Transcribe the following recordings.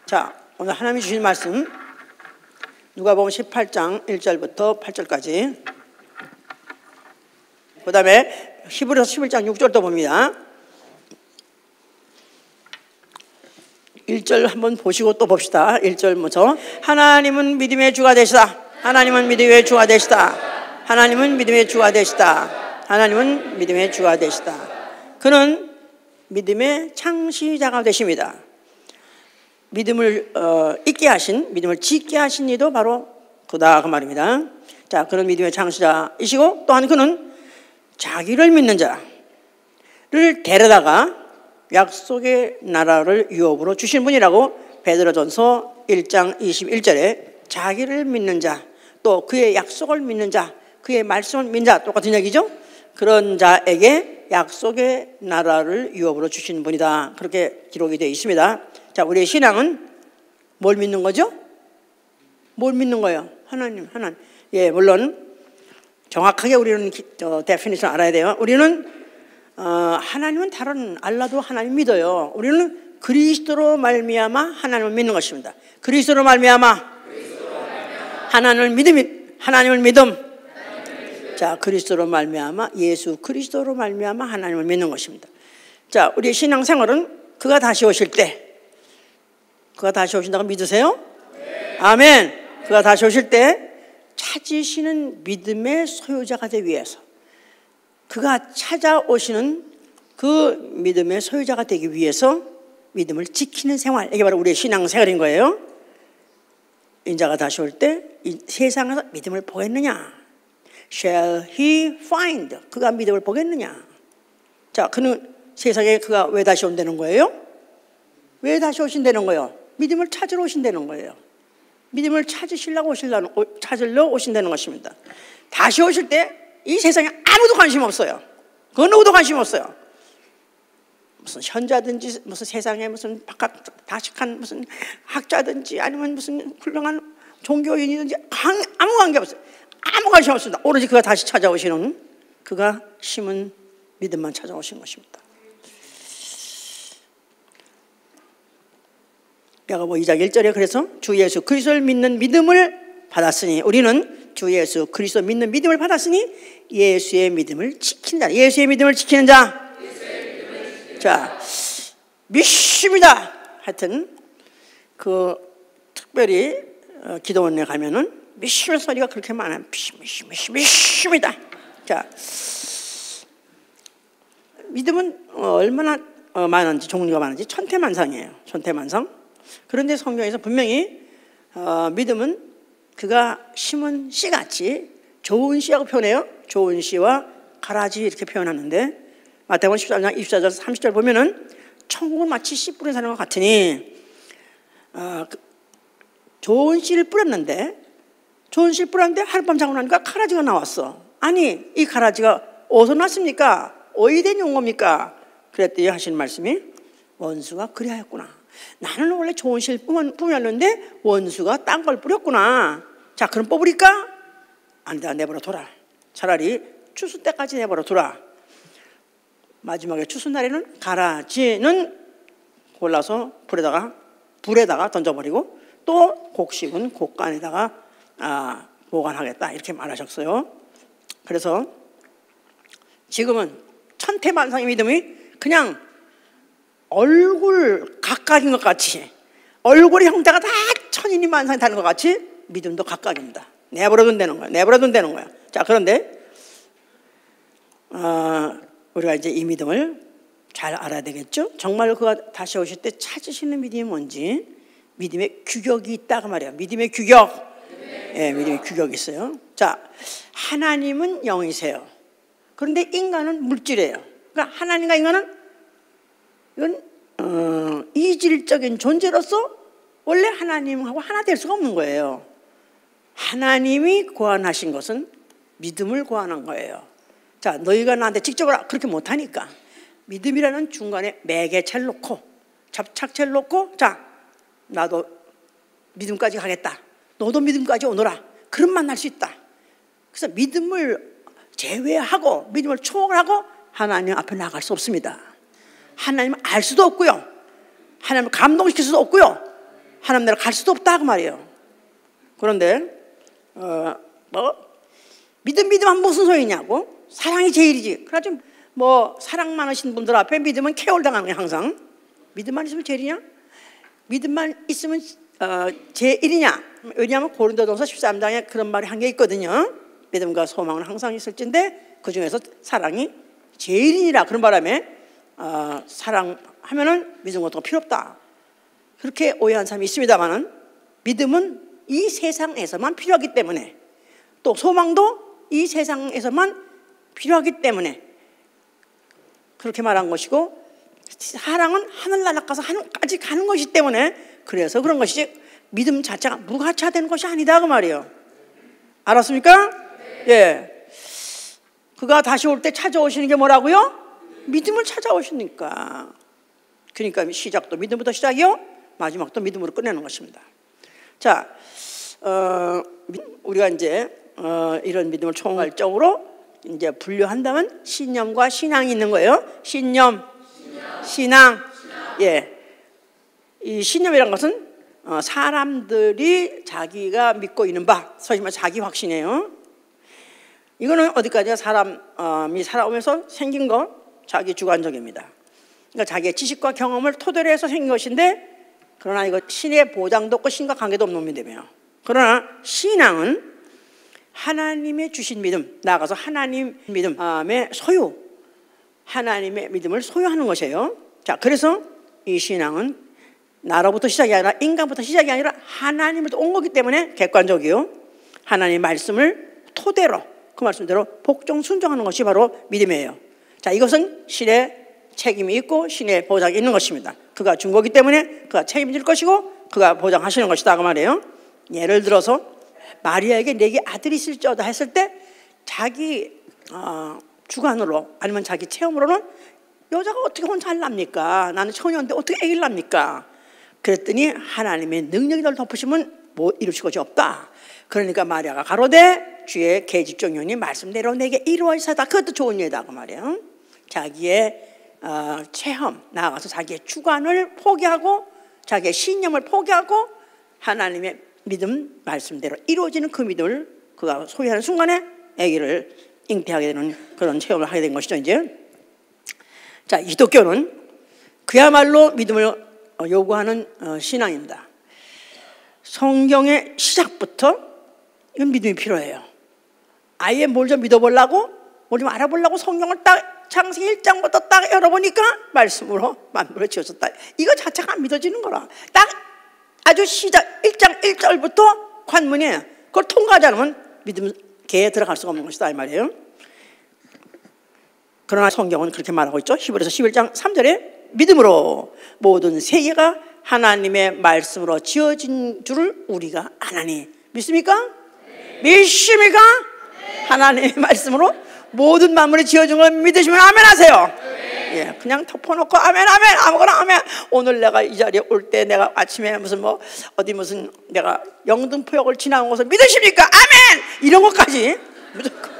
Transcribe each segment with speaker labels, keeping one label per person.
Speaker 1: 자, 오늘 하나님이 주신 말씀 누가복음 18장 1절부터 8절까지, 그 다음에 히브리서 11장 6절도 봅니다. 1절 한번 보시고 또 봅시다. 1절 먼저. 하나님은 믿음의 주가 되시다. 하나님은 믿음의 주가 되시다. 하나님은 믿음의 주가 되시다. 하나님은 믿음의 주가 되시다. 그는 믿음의 창시자가 되십니다. 믿음을 있게 하신, 믿음을 짓게 하신 이도 바로 그다 그 말입니다. 자, 그는 믿음의 창시자이시고 또한 그는 자기를 믿는 자를 데려다가 약속의 나라를 유업으로 주신 분이라고 베드로전서 1장 21절에 자기를 믿는 자, 또 그의 약속을 믿는 자, 그의 말씀을 믿는 자, 똑같은 얘기죠. 그런 자에게 약속의 나라를 유업으로 주신 분이다, 그렇게 기록이 되어 있습니다. 자, 우리의 신앙은 뭘 믿는 거죠? 뭘 믿는 거예요? 하나님. 예, 물론 정확하게 우리는 데피니션 알아야 돼요. 우리는 하나님은 다른 알라도 하나님 믿어요. 우리는 그리스도로 말미암아 하나님을 믿는 것입니다. 그리스도로 말미암아 하나님을 믿음. 자, 그리스도로 말미암아, 예수 그리스도로 말미암아 하나님을 믿는 것입니다. 자, 우리의 신앙생활은 그가 다시 오실 때, 그가 다시 오신다고 믿으세요? 네. 아멘. 그가 다시 오실 때 찾으시는 믿음의 소유자가 되기 위해서, 그가 찾아오시는 그 믿음의 소유자가 되기 위해서 믿음을 지키는 생활, 이게 바로 우리의 신앙생활인 거예요. 인자가 다시 올 때 이 세상에서 믿음을 보겠느냐? Shall he find? 그가 믿음을 보겠느냐? 자, 그는 세상에 그가 왜 다시 온다는 거예요? 왜 다시 오신다는 거예요? 믿음을 찾으러 오신다는 거예요. 믿음을 찾으려 오신다는 것입니다. 다시 오실 때 이 세상에 아무도 관심 없어요. 그 누구도 관심 없어요. 무슨 현자든지, 무슨 세상에 무슨 다식한 무슨 학자든지, 아니면 무슨 훌륭한 종교인이든지 아무 관계 없어요. 아무 관심 없습니다. 오로지 그가 다시 찾아오시는, 그가 심은 믿음만 찾아오신 것입니다. 야고보 2장 1절에 그래서 주 예수 그리스도를 믿는 믿음을 받았으니, 우리는 주 예수 그리스도 믿는 믿음을 받았으니 예수의 믿음을 지킨다. 예수의 믿음을 지키는 자. 자, 믿습니다. 하여튼 그 특별히 기도원에 가면은 믿음의 소리가 그렇게 많아요. 믿습니다. 자, 믿음은 얼마나 많은지, 종류가 많은지 천태만상이에요. 천태만상. 그런데 성경에서 분명히 믿음은 그가 심은 씨같이, 좋은 씨하고 표현해요. 좋은 씨와 가라지 이렇게 표현하는데, 마태복음 14장 24절 30절 보면은 천국을 마치 씨 뿌린 사람과 같으니, 좋은 씨를 뿌렸는데 하룻밤 자고 나니까 가라지가 나왔어. 아니, 이 가라지가 어디서 났습니까? 어디된 용어입니까? 그랬더니 하시는 말씀이, 원수가 그리하였구나. 나는 원래 좋은 씨를 뿌렸는데 원수가 딴 걸 뿌렸구나. 자, 그럼 뽑으니까 아니다, 내버려 둬라. 차라리 추수 때까지 내버려 둬라. 마지막에 추수 날에는 가라지는 골라서 불에다가 던져버리고, 또 곡식은 곡간에다가 보관하겠다, 이렇게 말하셨어요. 그래서 지금은 천태만상의 믿음이 그냥 얼굴 각각인 것 같이, 얼굴의 형태가 다 천인이 만상이 다른 것 같이 믿음도 각각입니다. 내버려둔다는 거야. 자, 그런데 우리가 이제 이 믿음을 잘 알아야 되겠죠. 정말 그가 다시 오실 때 찾으시는 믿음이 뭔지, 믿음의 규격이 있다 그 말이에요. 믿음의 규격. 예, 믿음의 규격이 있어요. 자, 하나님은 영이세요. 그런데 인간은 물질이에요. 그러니까 하나님과 인간은, 이건 이질적인 존재로서 원래 하나님하고 하나 될 수가 없는 거예요. 하나님이 고안하신 것은 믿음을 고안한 거예요. 자, 너희가 나한테 직접 그렇게 못하니까 믿음이라는 중간에 매개체를 놓고, 접착체를 놓고, 자, 나도 믿음까지 가겠다, 너도 믿음까지 오너라, 그럼 만날 수 있다. 그래서 믿음을 제외하고, 믿음을 초월하고 하나님 앞에 나갈 수 없습니다. 하나님을 알 수도 없고요, 하나님을 감동시킬 수도 없고요, 하나님 나라 갈 수도 없다 그 말이에요. 그런데 믿음 하면 무슨 소용이냐고? 사랑이 제일이지. 그래가지고 사랑 많으신 분들 앞에 믿음은 캐올당하는 거야. 항상 믿음만 있으면 제일이냐? 믿음만 있으면 제일이냐? 왜냐하면 고린도전서 13장에 그런 말이 한 게 있거든요. 믿음과 소망은 항상 있을진데 그 중에서 사랑이 제일이니라. 그런 바람에 사랑하면은 믿음 같은 거 필요 없다. 그렇게 오해한 사람이 있습니다만은 믿음은 이 세상에서만 필요하기 때문에, 또 소망도 이 세상에서만 필요하기 때문에 그렇게 말한 것이고, 사랑은 하늘나라까지 가는 것이기 때문에, 그래서 그런 것이지 믿음 자체가 무가치화되는 것이 아니다 그 말이에요. 알았습니까? 예. 그가 다시 올 때 찾아오시는 게 뭐라고요? 믿음을 찾아오시니까. 그러니까 시작도 믿음부터 시작이요, 마지막도 믿음으로 끝내는 것입니다. 자, 우리가 이제 이런 믿음을 총괄적으로 이제 분류한다면 신념과 신앙이 있는 거예요. 신념. 신앙. 예. 이 신념이라는 것은 사람들이 자기가 믿고 있는 바, 소위 말해 자기 확신이에요. 이거는 어디까지나 사람이 살아오면서 생긴 거, 자기 주관적입니다. 그러니까 자기의 지식과 경험을 토대로 해서 생긴 것인데, 그러나 이거 신의 보장도 없고 신과 관계도 없는 믿음이에요. 그러나 신앙은 하나님의 주신 믿음, 나아가서 하나님 믿음의 소유, 하나님의 믿음을 소유하는 것이에요. 자, 그래서 이 신앙은 나로부터 시작이 아니라, 인간부터 시작이 아니라 하나님부터 온 거기 때문에 객관적이요, 하나님의 말씀을 토대로, 그 말씀대로 복종 순종하는 것이 바로 믿음이에요. 자, 이것은 신의 책임이 있고 신의 보장이 있는 것입니다. 그가 준 거기 때문에 그가 책임질 것이고 그가 보장하시는 것이다 그 말이에요. 예를 들어서 마리아에게 내게 아들이 있을지어다 했을 때 자기 주관으로, 아니면 자기 체험으로는 여자가 어떻게 혼자 할랍니까? 나는 처녀인데 어떻게 애기를 낳습니까? 그랬더니 하나님의 능력이 널 덮으시면 뭐 이루실 것이 없다. 그러니까 마리아가 가로되 주의 계집종이오니 말씀대로 내게 이루어지사다. 그것도 좋은 예다 그 말이에요. 자기의 체험, 나아가서 자기의 주관을 포기하고 자기의 신념을 포기하고 하나님의 믿음 말씀대로 이루어지는 그 믿음을 그가 소유하는 순간에 아기를 잉태하게 되는 그런 체험을 하게 된 것이죠. 이제 자, 기독교는 그야말로 믿음을 요구하는 신앙입니다. 성경의 시작부터 이건 믿음이 필요해요. 아예 뭘 좀 믿어보려고, 뭘 좀 알아보려고 성경을 딱 창세기 1장부터 딱 열어보니까 말씀으로 만물을 지었었다. 이거 자체가 안 믿어지는 거라. 딱 아주 시작 1장 1절부터 관문이에요. 그걸 통과하지 않으면 믿음 개에 들어갈 수가 없는 것이다 이 말이에요. 그러나 성경은 그렇게 말하고 있죠. 히브리서 11장 3절에 믿음으로 모든 세계가 하나님의 말씀으로 지어진 줄을 우리가 아나니. 믿습니까? 네. 믿습니까? 네. 하나님의 말씀으로 모든 만물이 지어진 걸 믿으시면 아멘 하세요. 네. 예, 그냥 덮어놓고 아멘 아멘 아무거나 아멘. 오늘 내가 이 자리에 올 때 내가 아침에 무슨 무슨 내가 영등포역을 지나온 것을 믿으십니까? 아멘. 이런 것까지 무조건.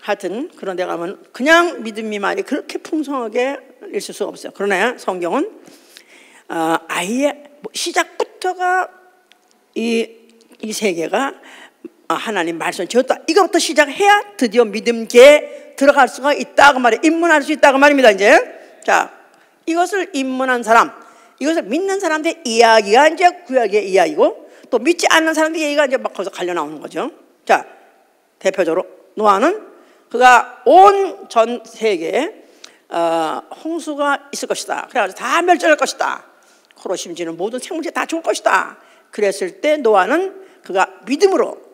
Speaker 1: 하여튼 그런 데 가면 그냥 믿음이만이 그렇게 풍성하게 있을 수가 없어요. 그러나 성경은 아예 시작부터가 이 세계가 하나님 말씀을 지었다. 이것부터 시작해야 드디어 믿음계에 들어갈 수가 있다 그 말이에요. 입문할 수 있다 그 말입니다. 이제 자, 이것을 입문한 사람, 이것을 믿는 사람들의 이야기가 이제 구약의 이야기고, 또 믿지 않는 사람들의 얘기가 이제 막 거기서 갈려 나오는 거죠. 자, 대표적으로 노아는 그가 온 전 세계에 홍수가 있을 것이다. 그래가지고 다 멸절할 것이다. 코로 심지는 모든 생물체 다 죽을 것이다. 그랬을 때 노아는 그가 믿음으로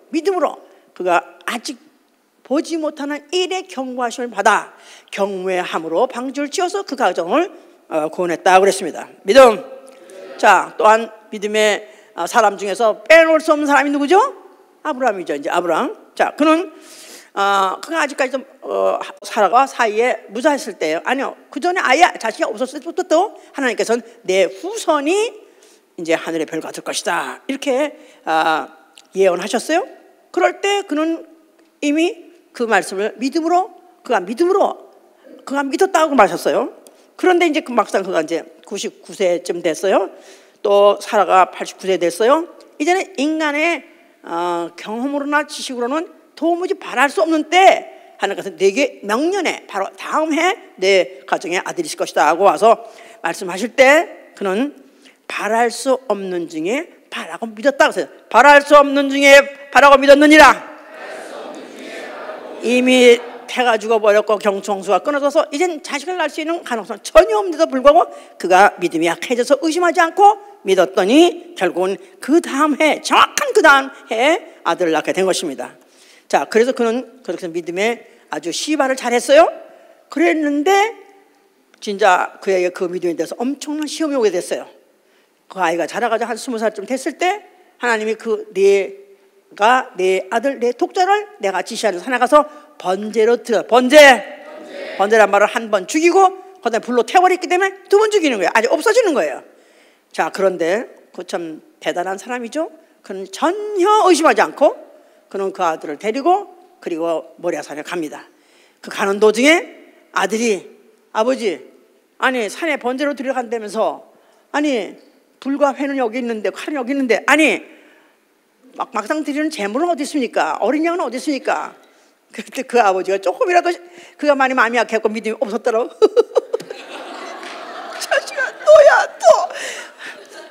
Speaker 1: 그가 아직 보지 못하는 일의 경고하심을 받아 경외함으로 방주를 지어서 그 가정을 구원했다 그랬습니다. 믿음. 자, 또한 믿음의 사람 중에서 빼놓을 수 없는 사람이 누구죠? 아브라함이죠. 이제 아브라함. 자, 그는 그가 아직까지 사라와 사이에 무사했을 때예요. 아니요, 그 전에 아예 자식이 없었을 때부터 또 하나님께서는 내 후손이 이제 하늘의 별과 같을 것이다 이렇게 예언하셨어요. 그럴 때 그는 이미 그 말씀을 그가 믿었다고 말하셨어요. 그런데 이제 막상 그가 이제 99세쯤 됐어요. 또 사라가 89세 됐어요. 이제는 인간의 경험으로나 지식으로는 도무지 바랄 수 없는 때 하나님께서 내게 명년에 바로 다음 해 내 가정에 아들이 있을 것이다 하고 와서 말씀하실 때 그는 바랄 수 없는 중에 바라고 믿었다 그랬어요. 바랄 수 없는 중에 바라고 믿었느니라. 이미 태가 죽어버렸고 경청수가 끊어져서 이젠 자식을 낳을 수 있는 가능성 전혀 없는데도 불구하고 그가 믿음이 약해져서 의심하지 않고 믿었더니 결국은 그 다음 해, 정확한 그 다음 해에 아들을 낳게 된 것입니다. 자, 그래서 그는 그렇게 믿음에 아주 시발을 잘했어요. 그랬는데 진짜 그에게 그 믿음에 대해서 엄청난 시험이 오게 됐어요. 그 아이가 자라가지고 한 20살쯤 됐을 때 하나님이 내가 내 아들 내 독자를 내가 지시하는 산에 가서 번제로 들어 번제란 말을 한 번 죽이고 그다음에 불로 태워버렸기 때문에 두 번 죽이는 거예요. 아직 없어지는 거예요. 자, 그런데 그 참 대단한 사람이죠. 그는 전혀 의심하지 않고 그는 그 아들을 데리고 그리고 모리아산에 갑니다. 그 가는 도중에 아들이 아버지 아니 산에 번제로 들어간다면서 아니 불과 회는 여기 있는데 칼은 여기 있는데 아니 막상 드리는 재물은 어디 있습니까? 어린 양은 어디 있습니까? 그때 그 아버지가 조금이라도 그가 많이 마음이 약했고 믿음이 없었더라고. 자식아 너야 또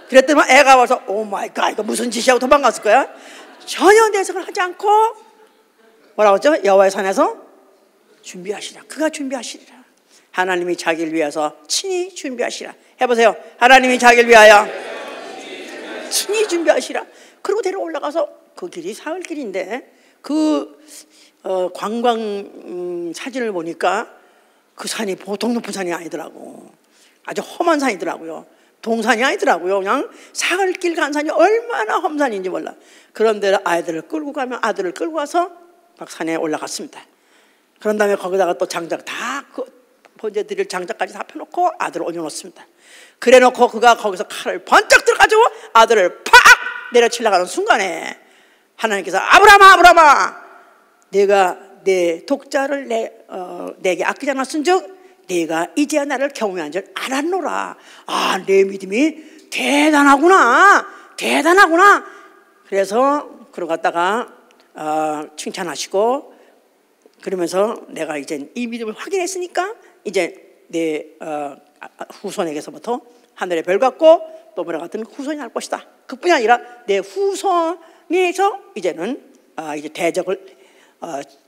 Speaker 1: 그랬더니 애가 와서 오 마이 갓 이거 무슨 짓이라고 도망갔을 거야. 전혀 내색을 하지 않고 뭐라고 했죠? 여호와의 산에서 준비하시라. 그가 준비하시리라. 하나님이 자기를 위해서 친히 준비하시라. 해보세요. 하나님이 자기를 위하여 친히 준비하시라. 그리고 데려올라가서 그 길이 사흘 길인데 그 관광 사진을 보니까 그 산이 보통 높은 산이 아니더라고. 아주 험한 산이더라고요. 동산이 아니더라고요. 그냥 사흘 길 간 산이 얼마나 험산인지 몰라. 그런데 아들을 끌고 가서 막 산에 올라갔습니다. 그런 다음에 거기다가 또 장작 다 번제 드릴 장작까지 다 펴놓고 아들을 올려놓습니다. 그래 놓고 그가 거기서 칼을 번쩍 들어가지고 아들을 팍 내려치려가는 순간에 하나님께서 아브라함아 내가 내 독자를 내게 아끼지 않았은즉 네가 이제야 나를 경외한 줄 알았노라. 아, 내 믿음이 대단하구나. 그래서 그러고 갔다가 칭찬하시고 그러면서 내가 이제 이 믿음을 확인했으니까 이제 내 후손에게서부터 하늘의 별 같고 또 뭐라 같은 후손이 날 것이다. 그뿐이 아니라 내 후손에서 이제는 이제 대적을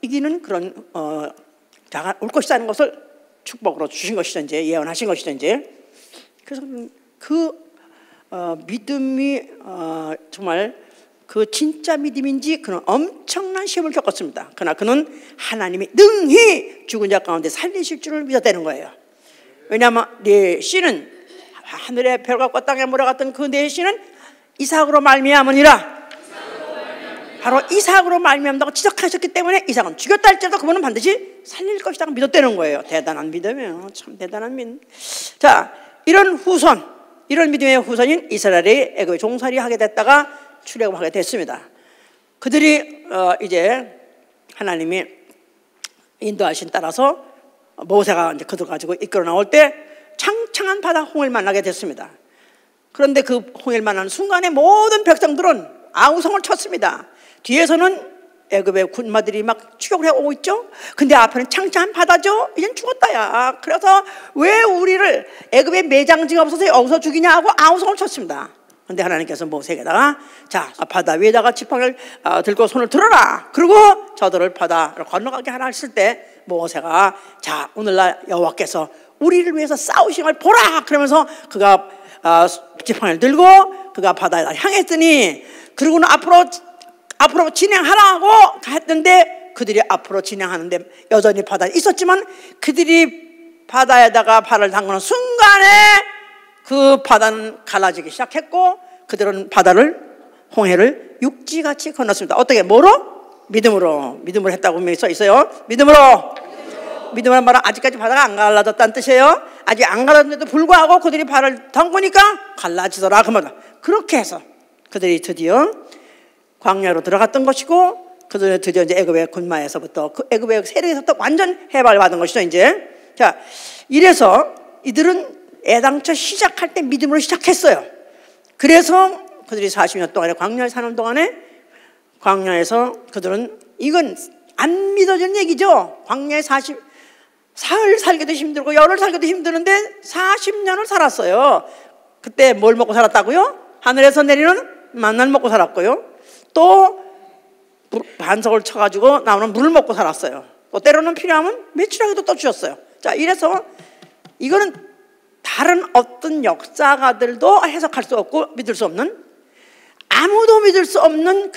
Speaker 1: 이기는 그런 자가 올 것이라는 것을 축복으로 주신 것이죠. 이제 예언하신 것이죠. 이제 그래서 그 믿음이 정말 그 진짜 믿음인지 그는 엄청난 시험을 겪었습니다. 그러나 그는 하나님이 능히 죽은 자 가운데 살리실 줄을 믿었다는 거예요. 왜냐하면 내 씨는 하늘의 별 같고 땅에 모래 같은 그 내 씨는 이삭으로 말미암으니라. 바로 이삭으로 말미암다고 지적하셨기 때문에 이삭은 죽였다 할지라도 그분은 반드시 살릴 것이라고 믿었다는 거예요. 대단한 믿음이에요. 참 대단한 믿음. 자, 이런 믿음의 후손인 이스라엘이 애굽에 종살이하게 됐다가 출애굽하게 됐습니다. 그들이 이제 하나님이 인도하신 따라서 모세가 이제 그들 가지고 이끌어 나올 때 창창한 바다 홍해를 만나게 됐습니다. 그런데 그 홍해를 만나는 순간에 모든 백성들은 아우성을 쳤습니다. 뒤에서는 애굽의 군마들이 막 추격을 해오고 있죠. 근데 앞에는 창창한 바다죠. 이젠 죽었다야. 그래서 왜 우리를 애굽에 매장지가 없어서 여기서 죽이냐 하고 아우성을 쳤습니다. 근데 하나님께서 모세에게다가 자 바다 위에다가 지팡이를 들고 손을 들어라. 그리고 저들을 바다를 건너가게 하라 했을 때 모세가 자 오늘날 여호와께서 우리를 위해서 싸우신 걸 보라. 그러면서 그가 지팡이를 들고 그가 바다에 향했더니 그리고는 앞으로 진행하라고 했는데 그들이 앞으로 진행하는데 여전히 바다에 있었지만 그들이 바다에다가 발을 담그는 순간에 그 바다는 갈라지기 시작했고 그들은 홍해를 육지같이 건넜습니다. 어떻게? 믿음으로 했다고 분명히 써 있어요. 믿음이란 말은 아직까지 바다가 안 갈라졌다는 뜻이에요. 아직 안 갈라졌는데도 불구하고 그들이 발을 담그니까 갈라지더라 그 말이다. 그렇게 해서 그들이 드디어 광야로 들어갔던 것이고 그들은 드디어 이제 애굽의 군마에서부터 그 애굽의 세력에서부터 완전 해방을 받은 것이죠. 이제 자 이래서 이들은 애당초 시작할 때 믿음으로 시작했어요. 그래서 그들이 40년 동안에 광야에 사는 동안에 광야에서 그들은 이건 안 믿어지는 얘기죠. 광야에 사흘 살기도 힘들고 열흘 살기도 힘드는데 40년을 살았어요. 그때 뭘 먹고 살았다고요? 하늘에서 내리는 만나를 먹고 살았고요. 또 반석을 쳐가지고 나오는 물을 먹고 살았어요. 또 때로는 필요하면 메추라기도 또 주셨어요. 자, 이래서 이거는 다른 어떤 역사가들도 해석할 수 없고 믿을 수 없는, 아무도 믿을 수 없는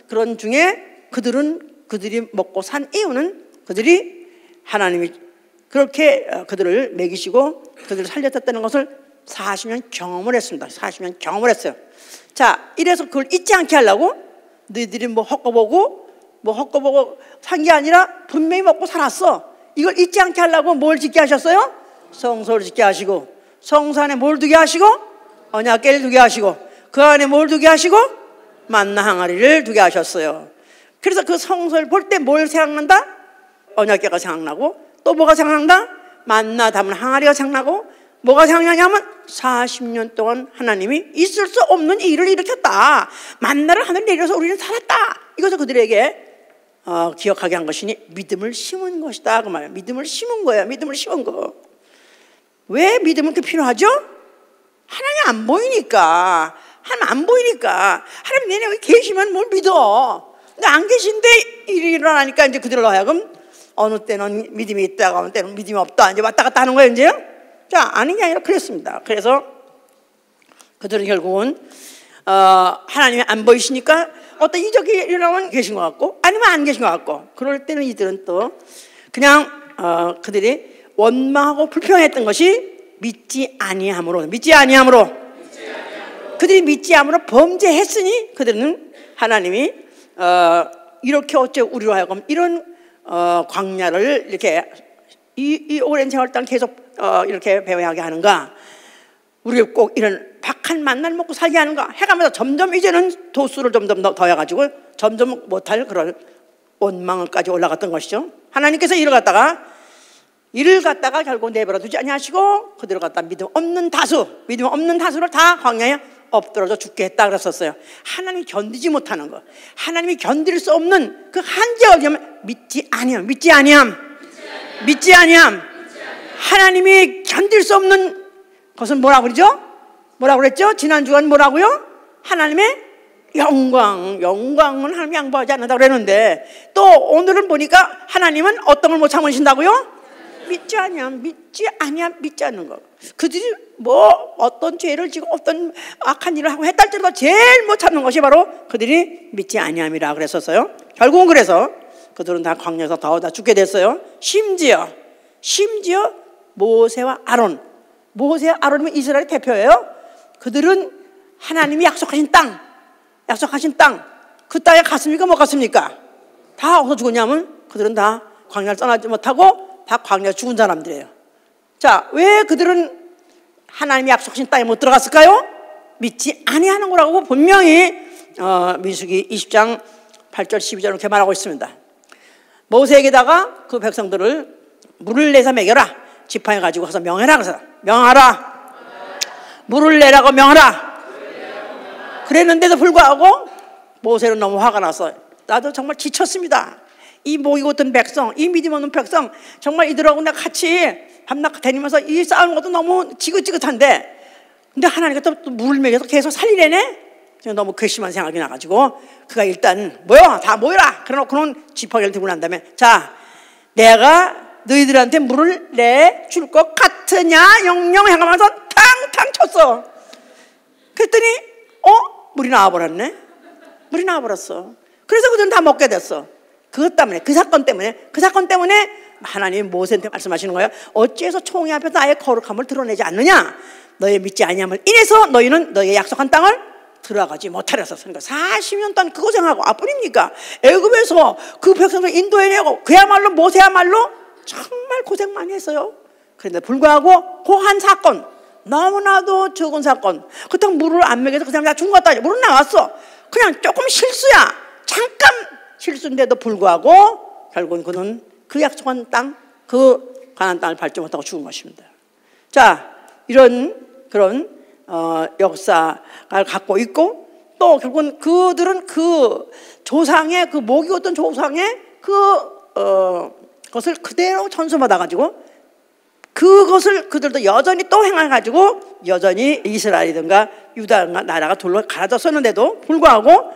Speaker 1: 그런 중에 그들이 먹고 산 이유는 그들이 하나님이 그렇게 그들을 먹이시고 그들을 살렸다는 것을 40년 경험을 했습니다. 40년 경험을 했어요. 자, 이래서 그걸 잊지 않게 하려고 너희들이 뭐 헛거보고 산 게 아니라 분명히 먹고 살았어. 이걸 잊지 않게 하려고 뭘 짓게 하셨어요? 성소를 짓게 하시고, 성소 안에 뭘 두게 하시고? 언약궤를 두게 하시고, 그 안에 뭘 두게 하시고? 만나 항아리를 두게 하셨어요. 그래서 그 성소를 볼 때 뭘 생각난다? 언약궤가 생각나고, 또 뭐가 생각난다? 만나 담은 항아리가 생각나고, 뭐가 생각나냐면 40년 동안 하나님이 있을 수 없는 일을 일으켰다. 만나를 하늘 내려서 우리는 살았다. 이것을 그들에게 기억하게 한 것이니 믿음을 심은 것이다. 그 말이에요. 믿음을 심은 거예요. 믿음을 심은 거. 왜 믿음은 그 필요하죠? 하나님 안 보이니까. 하나님 안 보이니까. 하나님 내내 여기 계시면 뭘 믿어. 근데 안 계신데 일이 일어나니까 이제 그들로 하여금 어느 때는 믿음이 있다가 어느 때는 믿음이 없다. 이제 왔다 갔다 하는 거예요, 이제요. 자, 아닌 게 아니라 그랬습니다. 그래서 그들은 결국은 하나님이 안 보이시니까 어떤 이적이 일어나면 계신 것 같고 아니면 안 계신 것 같고, 그럴 때는 이들은 또 그냥 그들이 원망하고 불평했던 것이 믿지 아니함으로 그들이 믿지 아니함으로 범죄했으니 그들은 하나님이 이렇게 어째 우리로 하여금 이런 광야를 이렇게 이 오랜 세월 동안 계속 이렇게 배회하게 하는가, 우리가 꼭 이런 박한 만나를 먹고 살게 하는가 해가면서 점점 이제는 도수를 점점 더 해가지고 점점 못할 그런 원망을까지 올라갔던 것이죠. 하나님께서 이를 갖다가 결국 내버려 두지 아니하시고 그들을 갖다 믿음 없는 다수를 다 광야에 엎드러져 죽게 했다 그랬었어요. 하나님이 견디지 못하는 거, 하나님이 견딜 수 없는 그 한계가 어디냐면 믿지 아니함. 하나님이 견딜 수 없는 것은 뭐라고 그러죠? 뭐라고 그랬죠? 지난주간 뭐라고요? 하나님의 영광은 하나님이 양보하지 않는다고 그랬는데, 또 오늘은 보니까 하나님은 어떤 걸 못 참으신다고요? 믿지 않는 거. 그들이 뭐 어떤 죄를 지고 어떤 악한 일을 하고 했다 할지라도 제일 못 참는 것이 바로 그들이 믿지 아니함이라 그랬었어요. 결국은 그래서 그들은 다 광야에서 다 죽게 됐어요. 심지어 모세와 아론이면 이스라엘 대표예요. 그들은 하나님이 약속하신 땅 그 땅에 갔습니까? 못 갔습니까? 다 어디서 죽었냐면 그들은 다 광야를 떠나지 못하고 다 광야에 죽은 사람들이에요. 자, 왜 그들은 하나님이 약속하신 땅에 못 들어갔을까요? 믿지 아니하는 거라고 분명히 민수기 20장 8절 12절 이렇게 말하고 있습니다. 모세에게다가 그 백성들을 물을 내서 먹여라, 지팡이 가지고 가서 명하라. 그래서 물을 내라고 명하라. 그랬는데도 불구하고 모세는 너무 화가 나서, 나도 정말 지쳤습니다. 이 목이고 든 백성, 이 믿음 없는 백성, 정말 이들하고 내가 같이 밤낮 다니면서 이 싸우는 것도 너무 지긋지긋한데, 근데 하나님께서 또 물을 먹여서 계속 살리래네? 너무 괘씸한 생각이 나가지고 그가 일단 다 모여라. 그러고는 지팡이를 들고 난 다음에, 자, 내가 너희들한테 물을 내줄 것 같으냐 영영 해가면서 탕탕 쳤어. 그랬더니 물이 나와버렸네. 그래서 그들은 다 먹게 됐어. 그것 때문에, 그 사건 때문에 하나님이 모세한테 말씀하시는 거예요. 어찌해서 총회 앞에서 나의 거룩함을 드러내지 않느냐? 너희 믿지 아니함을 인해서 너희는 너희의 약속한 땅을 들어가지 못하려서. 그러니까 40년 동안 그 고생하고 아뿐입니까? 애굽에서 그 백성을 인도해내고 그야말로 모세야말로 정말 고생 많이 했어요. 그런데 불구하고 그 한 사건, 너무나도 적은 사건, 그렇다고 물을 안 먹여서 그 사람이 다 죽은 것 같다. 물은 나왔어. 그냥 조금 실수야. 잠깐 실수인데도 불구하고 결국은 그는 그 약속한 땅, 그 가나안 땅을 밟지 못하고 죽은 것입니다. 자, 이런 그런 역사를 갖고 있고, 또 결국은 그들은 그 조상의 그 목이 어떤 조상의 그것을 그대로 전수받아 가지고 그것을 그들도 여전히 또 행해 가지고 여전히 이스라엘이든가 유다든가 나라가 돌로 갈아졌었는데도 불구하고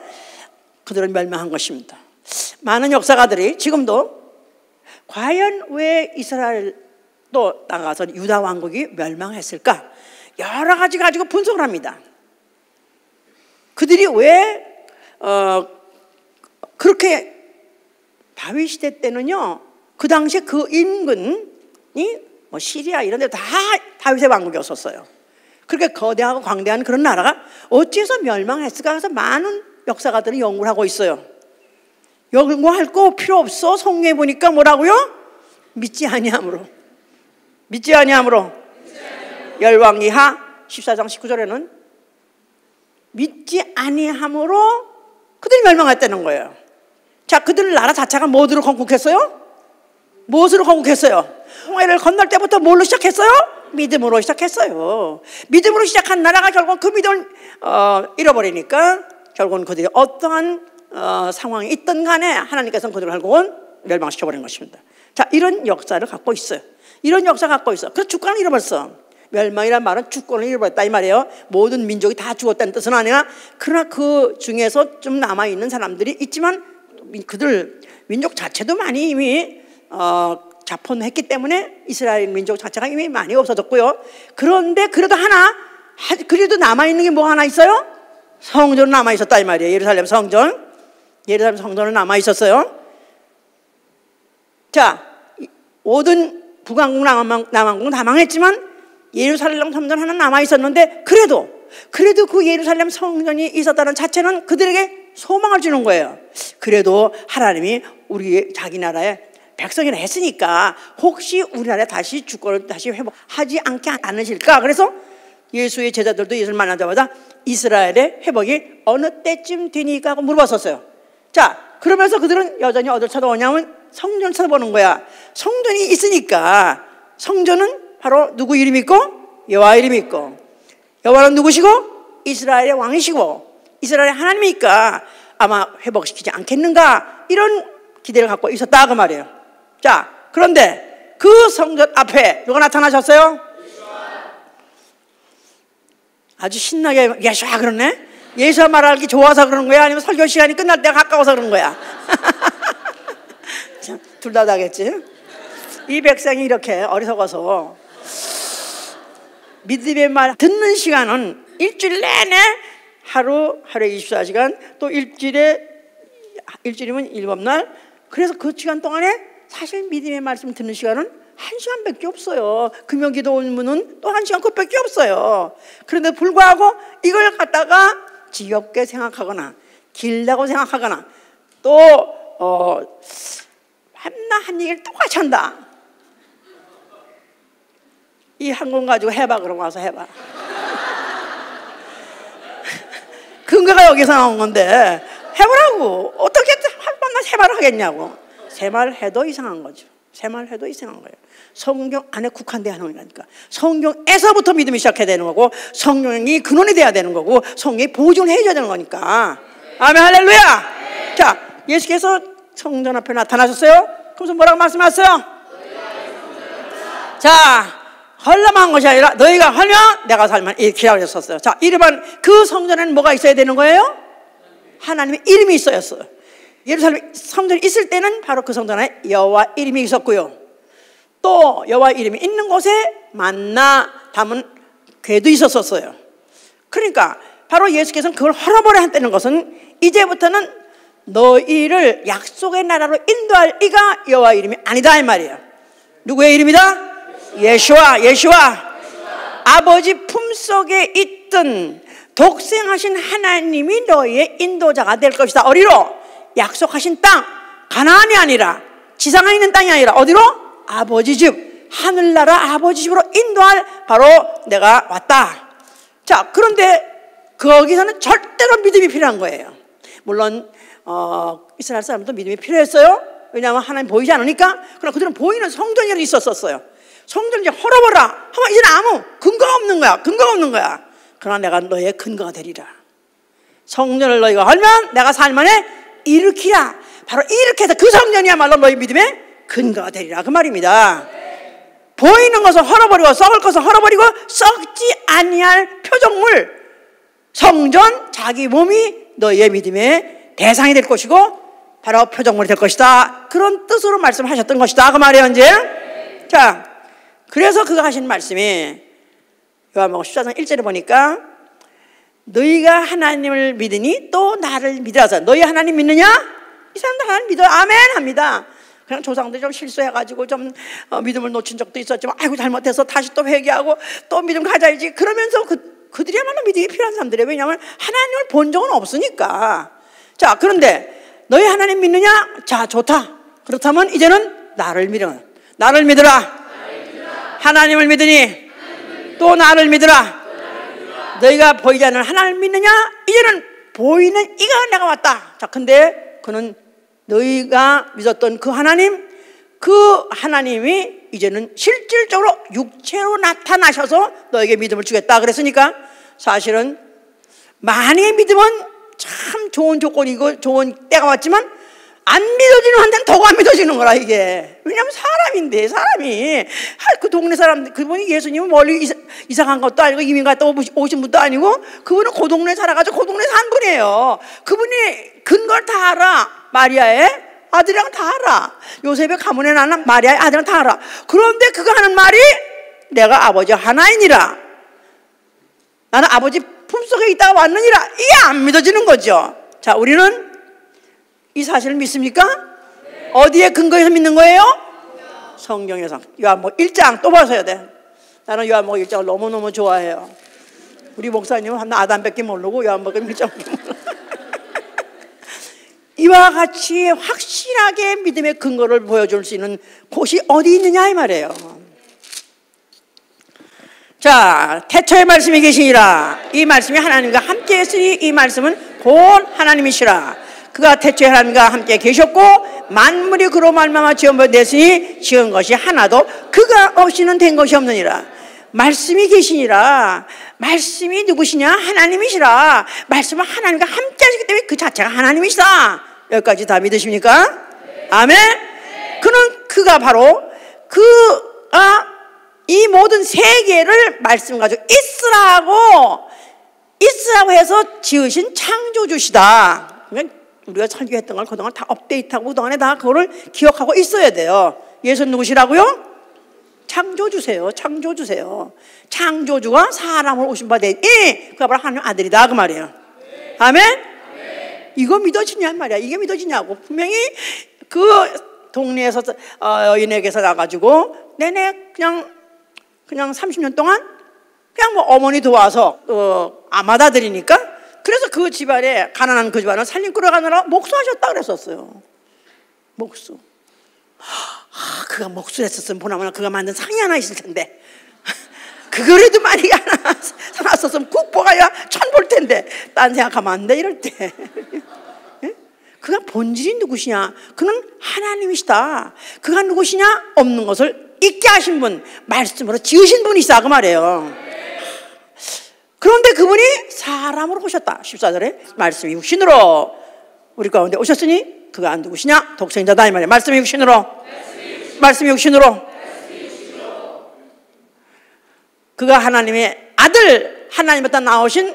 Speaker 1: 그들은 멸망한 것입니다. 많은 역사가들이 지금도 과연 왜 이스라엘도 나가서 유다 왕국이 멸망했을까 여러 가지 가지고 분석을 합니다. 그들이 왜 그렇게 다윗 시대 때는요, 그 당시에 그 인근이 뭐 시리아 이런 데 다 다윗의 왕국이었었어요. 그렇게 거대하고 광대한 그런 나라가 어째서 멸망했을까 해서 많은 역사가들이 연구를 하고 있어요. 연구할 거 필요 없어. 성경에 보니까 뭐라고요? 믿지 아니함으로. 믿지 아니함으로. 열왕기하 14장 19절에는 믿지 아니함으로 그들이 멸망했다는 거예요. 자, 그들 나라 자체가 뭐로 건국했어요? 무엇으로 건국했어요? 홍해를 건널 때부터 뭘로 시작했어요? 믿음으로 시작했어요. 믿음으로 시작한 나라가 결국 그 믿음을 잃어버리니까 결국은 그들이 어떠한 상황이 있든 간에 하나님께서는 그들을 결국은 멸망시켜버린 것입니다. 자, 이런 역사를 갖고 있어요. 이런 역사 갖고 있어. 그래서 주권을 잃어버렸어. 멸망이란 말은 주권을 잃어버렸다 이 말이에요. 모든 민족이 다 죽었다는 뜻은 아니야. 그러나 그 중에서 좀 남아있는 사람들이 있지만 그들 민족 자체도 많이 이미 자폰했기 때문에 이스라엘 민족 자체가 이미 많이 없어졌고요. 그런데 그래도 그래도 남아있는 게 뭐 하나 있어요? 성전은 남아있었다 이 말이에요. 예루살렘 성전은 남아있었어요. 자, 모든 북왕국 남왕국은 다 망했지만 예루살렘 성전 하나 남아있었는데 그래도 그 예루살렘 성전이 있었다는 자체는 그들에게 소망을 주는 거예요. 그래도 하나님이 우리 자기 나라에 백성이라 했으니까 혹시 우리나라에 다시 주권을 다시 회복하지 않으실까. 그래서 예수의 제자들도 예수를 만나자마자 이스라엘의 회복이 어느 때쯤 되니까 하고 물어봤었어요. 자, 그러면서 그들은 여전히 어딜 쳐다보냐면 성전을 쳐다보는 거야. 성전이 있으니까 성전은 바로 누구 이름이 있고 여호와 이름이 있고, 여호와는 누구시고 이스라엘의 왕이시고 이스라엘의 하나님이니까 아마 회복시키지 않겠는가 이런 기대를 갖고 있었다 그 말이에요. 자, 그런데 그 성전 앞에 누가 나타나셨어요? 아주 신나게 예수야 그러네. 예수와 말하기 좋아서 그러는 거야? 아니면 설교 시간이 끝날 때가 가까워서 그런 거야? 둘 다 다겠지. 이 백성이 이렇게 어리석어서 믿음의 말 듣는 시간은 일주일 내내 하루에 24시간, 또 일주일이면 7날. 그래서 그 시간 동안에 사실 믿음의 말씀 듣는 시간은 1시간밖에 없어요. 금요기도 오면은 또 1시간 그것밖에 없어요. 그런데 불구하고 이걸 갖다가 지겹게 생각하거나 길다고 생각하거나 또 맨날 한 얘기를 똑같이 한다. 이 한 권 가지고 해봐. 그럼 와서 해봐. 근거가 여기서 나온 건데 해보라고. 어떻게 한 번만 세 말을 하겠냐고. 세 말 해도 이상한 거죠. 세 말 해도 이상한 거예요. 성경 안에 국한돼야 하는 거니까. 성경에서부터 믿음이 시작해야 되는 거고, 성령이 근원이 돼야 되는 거고, 성령이 보증을 해줘야 되는 거니까. 아멘, 할렐루야. 자, 예수께서 성전 앞에 나타나셨어요. 그래서 뭐라고 말씀하셨어요? 자, 헐람한 것이 아니라 너희가 헐면 내가 살면 이렇게 하셨어요. 자, 이름은 그 성전에는 뭐가 있어야 되는 거예요? 하나님의 이름이 있어야 했어요. 예루살렘 성전이 있을 때는 바로 그 성전에 여호와 이름이 있었고요. 또 여호와 이름이 있는 곳에 만나 담은 궤도 있었어요. 그러니까 바로 예수께서는 그걸 헐어버려 했다는 것은 이제부터는 너희를 약속의 나라로 인도할 이가 여호와 이름이 아니다 이 말이에요. 누구의 이름이다? 예수와 아버지 품속에 있던 독생하신 하나님이 너희의 인도자가 될 것이다. 어디로? 약속하신 땅, 가나안이 아니라 지상에 있는 땅이 아니라 어디로? 아버지 집, 하늘나라 아버지 집으로 인도할 바로 내가 왔다. 자, 그런데 거기서는 절대로 믿음이 필요한 거예요. 물론 이스라엘 사람도 믿음이 필요했어요. 왜냐하면 하나님 보이지 않으니까. 그러나 그들은 보이는 성전이 있었어요. 성전을 이제 헐어버라 하면 이제는 아무 근거가 없는 거야. 근거가 없는 거야. 그러나 내가 너의 근거가 되리라. 성전을 너희가 헐면 내가 4일 만에 일으키라. 바로 이렇게 해서 그 성전이야말로 너희 믿음의 근거가 되리라. 그 말입니다. 보이는 것을 헐어버리고 썩을 것을 헐어버리고 썩지 아니할 표적물 성전 자기 몸이 너희의 믿음의 대상이 될 것이고 바로 표적물이 될 것이다. 그런 뜻으로 말씀하셨던 것이다. 그 말이에요. 이제 자, 그래서 그가 하신 말씀이 요한복음 14장 1절에 보니까 너희가 하나님을 믿으니 또 나를 믿으라서. 너희 하나님 믿느냐? 이 사람들 하나님 믿어요. 아멘 합니다. 그냥 조상들이 좀 실수해가지고 좀 믿음을 놓친 적도 있었지만 아이고 잘못해서 다시 또 회개하고 또 믿음 가져야지 그러면서 그들이야말로 믿음이 필요한 사람들이에요. 왜냐하면 하나님을 본 적은 없으니까. 자, 그런데 너희 하나님 믿느냐? 자, 좋다. 그렇다면 이제는 나를 믿으라. 나를 믿으라. 하나님을 믿으니 또 나를 믿으라. 너희가 보이지 않는 하나님을 믿느냐? 이제는 보이는 이가 내가 왔다. 자, 근데 그는 너희가 믿었던 그 하나님이 이제는 실질적으로 육체로 나타나셔서 너에게 믿음을 주겠다 그랬으니까 사실은 만약에 믿음은 참 좋은 조건이고 좋은 때가 왔지만 안 믿어지는 한테는 더 안 믿어지는 거라 이게. 왜냐하면 사람인데 사람이 그 동네 사람 그분이 예수님은 멀리 이사 간 것도 아니고 이민 갔다 오신 분도 아니고 그분은 그 동네 살아가지고 그 동네 산 분이에요. 그분이 근거를 다 알아. 마리아의 아들이랑 다 알아. 요셉의 가문에 나는 마리아의 아들이랑 다 알아. 그런데 그가 하는 말이 내가 아버지 하나이니라. 나는 아버지 품속에 있다가 왔느니라. 이게 안 믿어지는 거죠. 자, 우리는 이 사실을 믿습니까? 네. 어디에 근거해서 믿는 거예요? 성경에서. 요한복음 1장 또 봐서야 돼. 나는 요한복음 1장을 너무너무 좋아해요. 우리 목사님은 한 아담밖에 모르고 요한복음 1장 이와 같이 확실하게 믿음의 근거를 보여줄 수 있는 곳이 어디 있느냐 이 말이에요. 자, 태초의 말씀이 계시니라. 이 말씀이 하나님과 함께 했으니 이 말씀은 곧 하나님이시라. 그가 태초에 하나님과 함께 계셨고 만물이 그로 말미암아 지어냈으니 지은 것이 하나도 그가 없이는 된 것이 없느니라. 말씀이 계시니라. 말씀이 누구시냐? 하나님이시라. 말씀은 하나님과 함께 하시기 때문에 그 자체가 하나님이시다. 여기까지 다 믿으십니까? 네. 아멘. 네. 그가 바로 이 모든 세계를 말씀 가지고 있으라고 해서 지으신 창조주시다. 우리가 설교했던 걸 그동안 다 업데이트하고 그동안에 다 그거를 기억하고 있어야 돼요. 예수는 누구시라고요? 창조주세요. 창조주세요. 창조주가 사람을 오신 바 되니 그가 바로 하나님 아들이다 그 말이에요. 아멘? 이거 믿어지냐 말이야. 이게 믿어지냐고. 분명히 그 동네에서 여인에게서 나가지고 내내 그냥 30년 동안 그냥 뭐 어머니 도와서 아마다들이니까 그래서 그 집안에 가난한 그 집안을 살림 끌어가느라 목수하셨다 그랬었어요. 목수. 그가 목수를 했었으면 보나마나 그가 만든 상이 하나 있을 텐데 그거라도 많이 하나 사놨었으면 국보가 아니라 천볼 텐데 딴 생각하면 안 돼 이럴 때. 그가 본질이 누구시냐? 그는 하나님이시다. 그가 누구시냐? 없는 것을 있게 하신 분, 말씀으로 지으신 분이시다 그 말이에요. 그런데 그분이 사람으로 오셨다. 14절에 말씀이 육신으로 우리 가운데 오셨으니 그가 누구시냐? 독생자다 이 말이에요. 말씀이 육신으로. 말씀이 육신으로. 그가 하나님의 아들, 하나님부터 나오신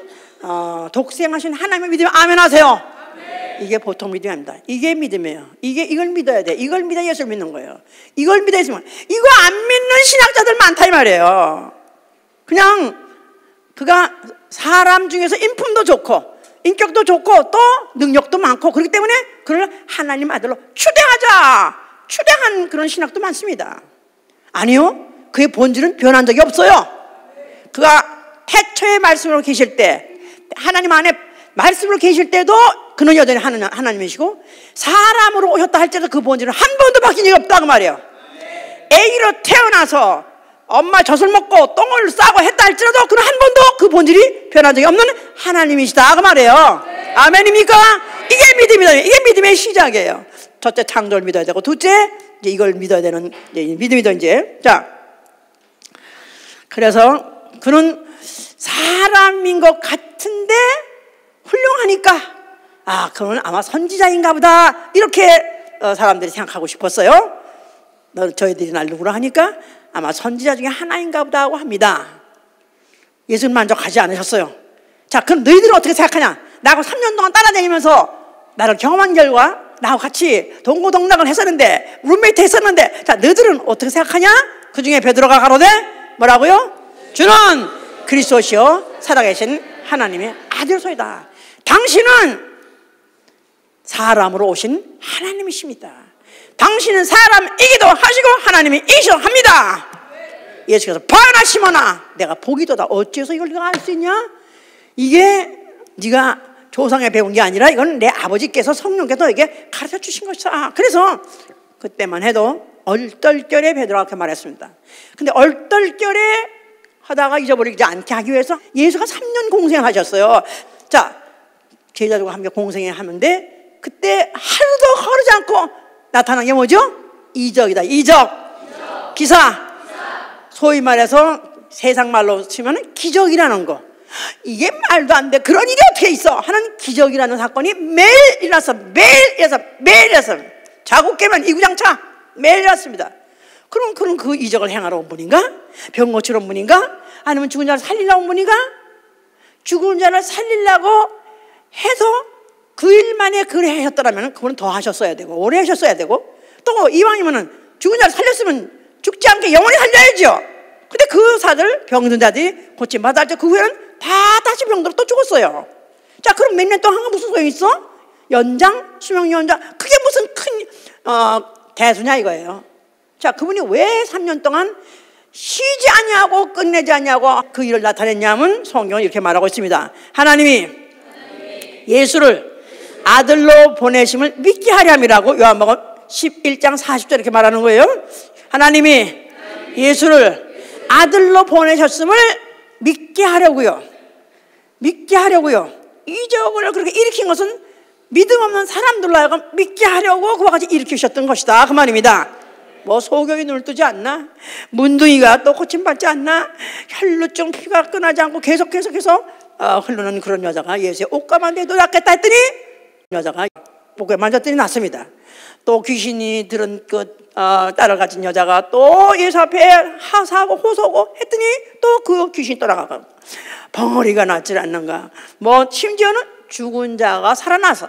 Speaker 1: 독생하신 하나님의 믿음. 아멘 하세요. 이게 보통 믿음이 아닙니다. 이게 믿음이에요. 이걸 믿어야 돼. 이걸 믿어야 예수를 믿는 거예요. 이걸 믿어야 있으면 이거 안 믿는 신학자들 많다 이 말이에요. 그냥 그가 사람 중에서 인품도 좋고 인격도 좋고 또 능력도 많고 그렇기 때문에 그를 하나님 아들로 추대한 그런 신학도 많습니다. 아니요. 그의 본질은 변한 적이 없어요. 그가 태초의 말씀으로 계실 때 하나님 안에 말씀으로 계실 때도 그는 여전히 하나님이시고 사람으로 오셨다 할지라도 그 본질은 한 번도 바뀐 적이 없다 그 말이에요. 애기로 태어나서 엄마 젖을 먹고 똥을 싸고 했다 할지라도 그는 한 번도 그 본질이 변한 적이 없는 하나님이시다 그 말이에요. 아멘입니까? 이게 믿음이다. 이게 믿음의 시작이에요. 첫째 창조를 믿어야 되고 둘째 이제 이걸 믿어야 되는 믿음이다 이제. 자, 그래서 그는 사람인 것 같은데 훌륭하니까 그는 아마 선지자인가 보다 이렇게 사람들이 생각하고 싶었어요. 저희들이 날 누구라 하니까 아마 선지자 중에 하나인가 보다 하고 합니다. 예수는 만족하지 않으셨어요. 자, 그럼 너희들은 어떻게 생각하냐? 나하고 3년 동안 따라다니면서 나를 경험한 결과 나하고 같이 동고동락을 했었는데, 룸메이트 했었는데, 자, 너희들은 어떻게 생각하냐? 그 중에 베드로가 가로되 뭐라고요? 주는 그리스도시요 살아계신 하나님의 아들소이다. 당신은 사람으로 오신 하나님이십니다. 당신은 사람이기도 하시고 하나님이 이기시도 합니다. 예수께서 바나 시모나 내가 보기도다. 어째서 이걸 네가 알 수 있냐? 이게 네가 조상에 배운 게 아니라 이건 내 아버지께서 성령께서 너에게 가르쳐 주신 것이다. 그래서 그때만 해도 얼떨결에 베드로가 그렇게 말했습니다. 근데 얼떨결에 하다가 잊어버리지 않게 하기 위해서 예수가 3년 공생을 하셨어요. 자, 제자들과 함께 공생을 하는데 그때 하루도 거르지 않고 나타난 게 뭐죠? 이적이다. 이적. 기사. 소위 말해서 세상 말로 치면 기적이라는 거. 이게 말도 안 돼. 그런 일이 어떻게 있어? 하는 기적이라는 사건이 매일 일어나서 매일 일어나서 자고 깨면 이구장차 매일 일어났습니다. 그럼 그 이적을 행하러 온 분인가? 병 고치러 온 분인가? 아니면 죽은 자를 살리려고 온 분인가? 죽은 자를 살리려고 해서 그 일 만에 그래 하셨더라면 그분은 더 하셨어야 되고 오래 하셨어야 되고 또 이왕이면은 죽은 자를 살렸으면 죽지 않게 영원히 살려야죠. 근데 그 사들 병든 자들이 고침받을 때 그 후에는 다 다시 병들어 또 죽었어요. 자, 그럼 몇 년 동안 무슨 소용이 있어? 연장, 수명 연장. 그게 무슨 큰 대수냐 이거예요. 자, 그분이 왜 3년 동안 쉬지 아니하고 끝내지 아니하고 그 일을 나타냈냐면 성경은 이렇게 말하고 있습니다. 하나님이 예수를 아들로 보내심을 믿게 하려 함이라고 요한복음 11장 40절 이렇게 말하는 거예요. 하나님이 예수를 아들로 보내셨음을 믿게 하려고요. 믿게 하려고요. 이적을 그렇게 일으킨 것은 믿음 없는 사람들로 하여금 믿게 하려고 그와 같이 일으키셨던 것이다 그 말입니다. 뭐 소경이 눈을 뜨지 않나? 문둥이가 또 고침받지 않나? 혈루증 피가 끊어지 않고 계속해서 흐르는 그런 여자가 예수의 옷가만 대도 낫겠다 했더니 여자가 목에 만졌더니 낫습니다. 또 귀신이 들은 딸을 가진 여자가 또 예수 앞에 하사하고 호소하고 했더니 또 그 귀신이 떠나가고 벙어리가 낫지 않는가. 뭐 심지어는 죽은 자가 살아나서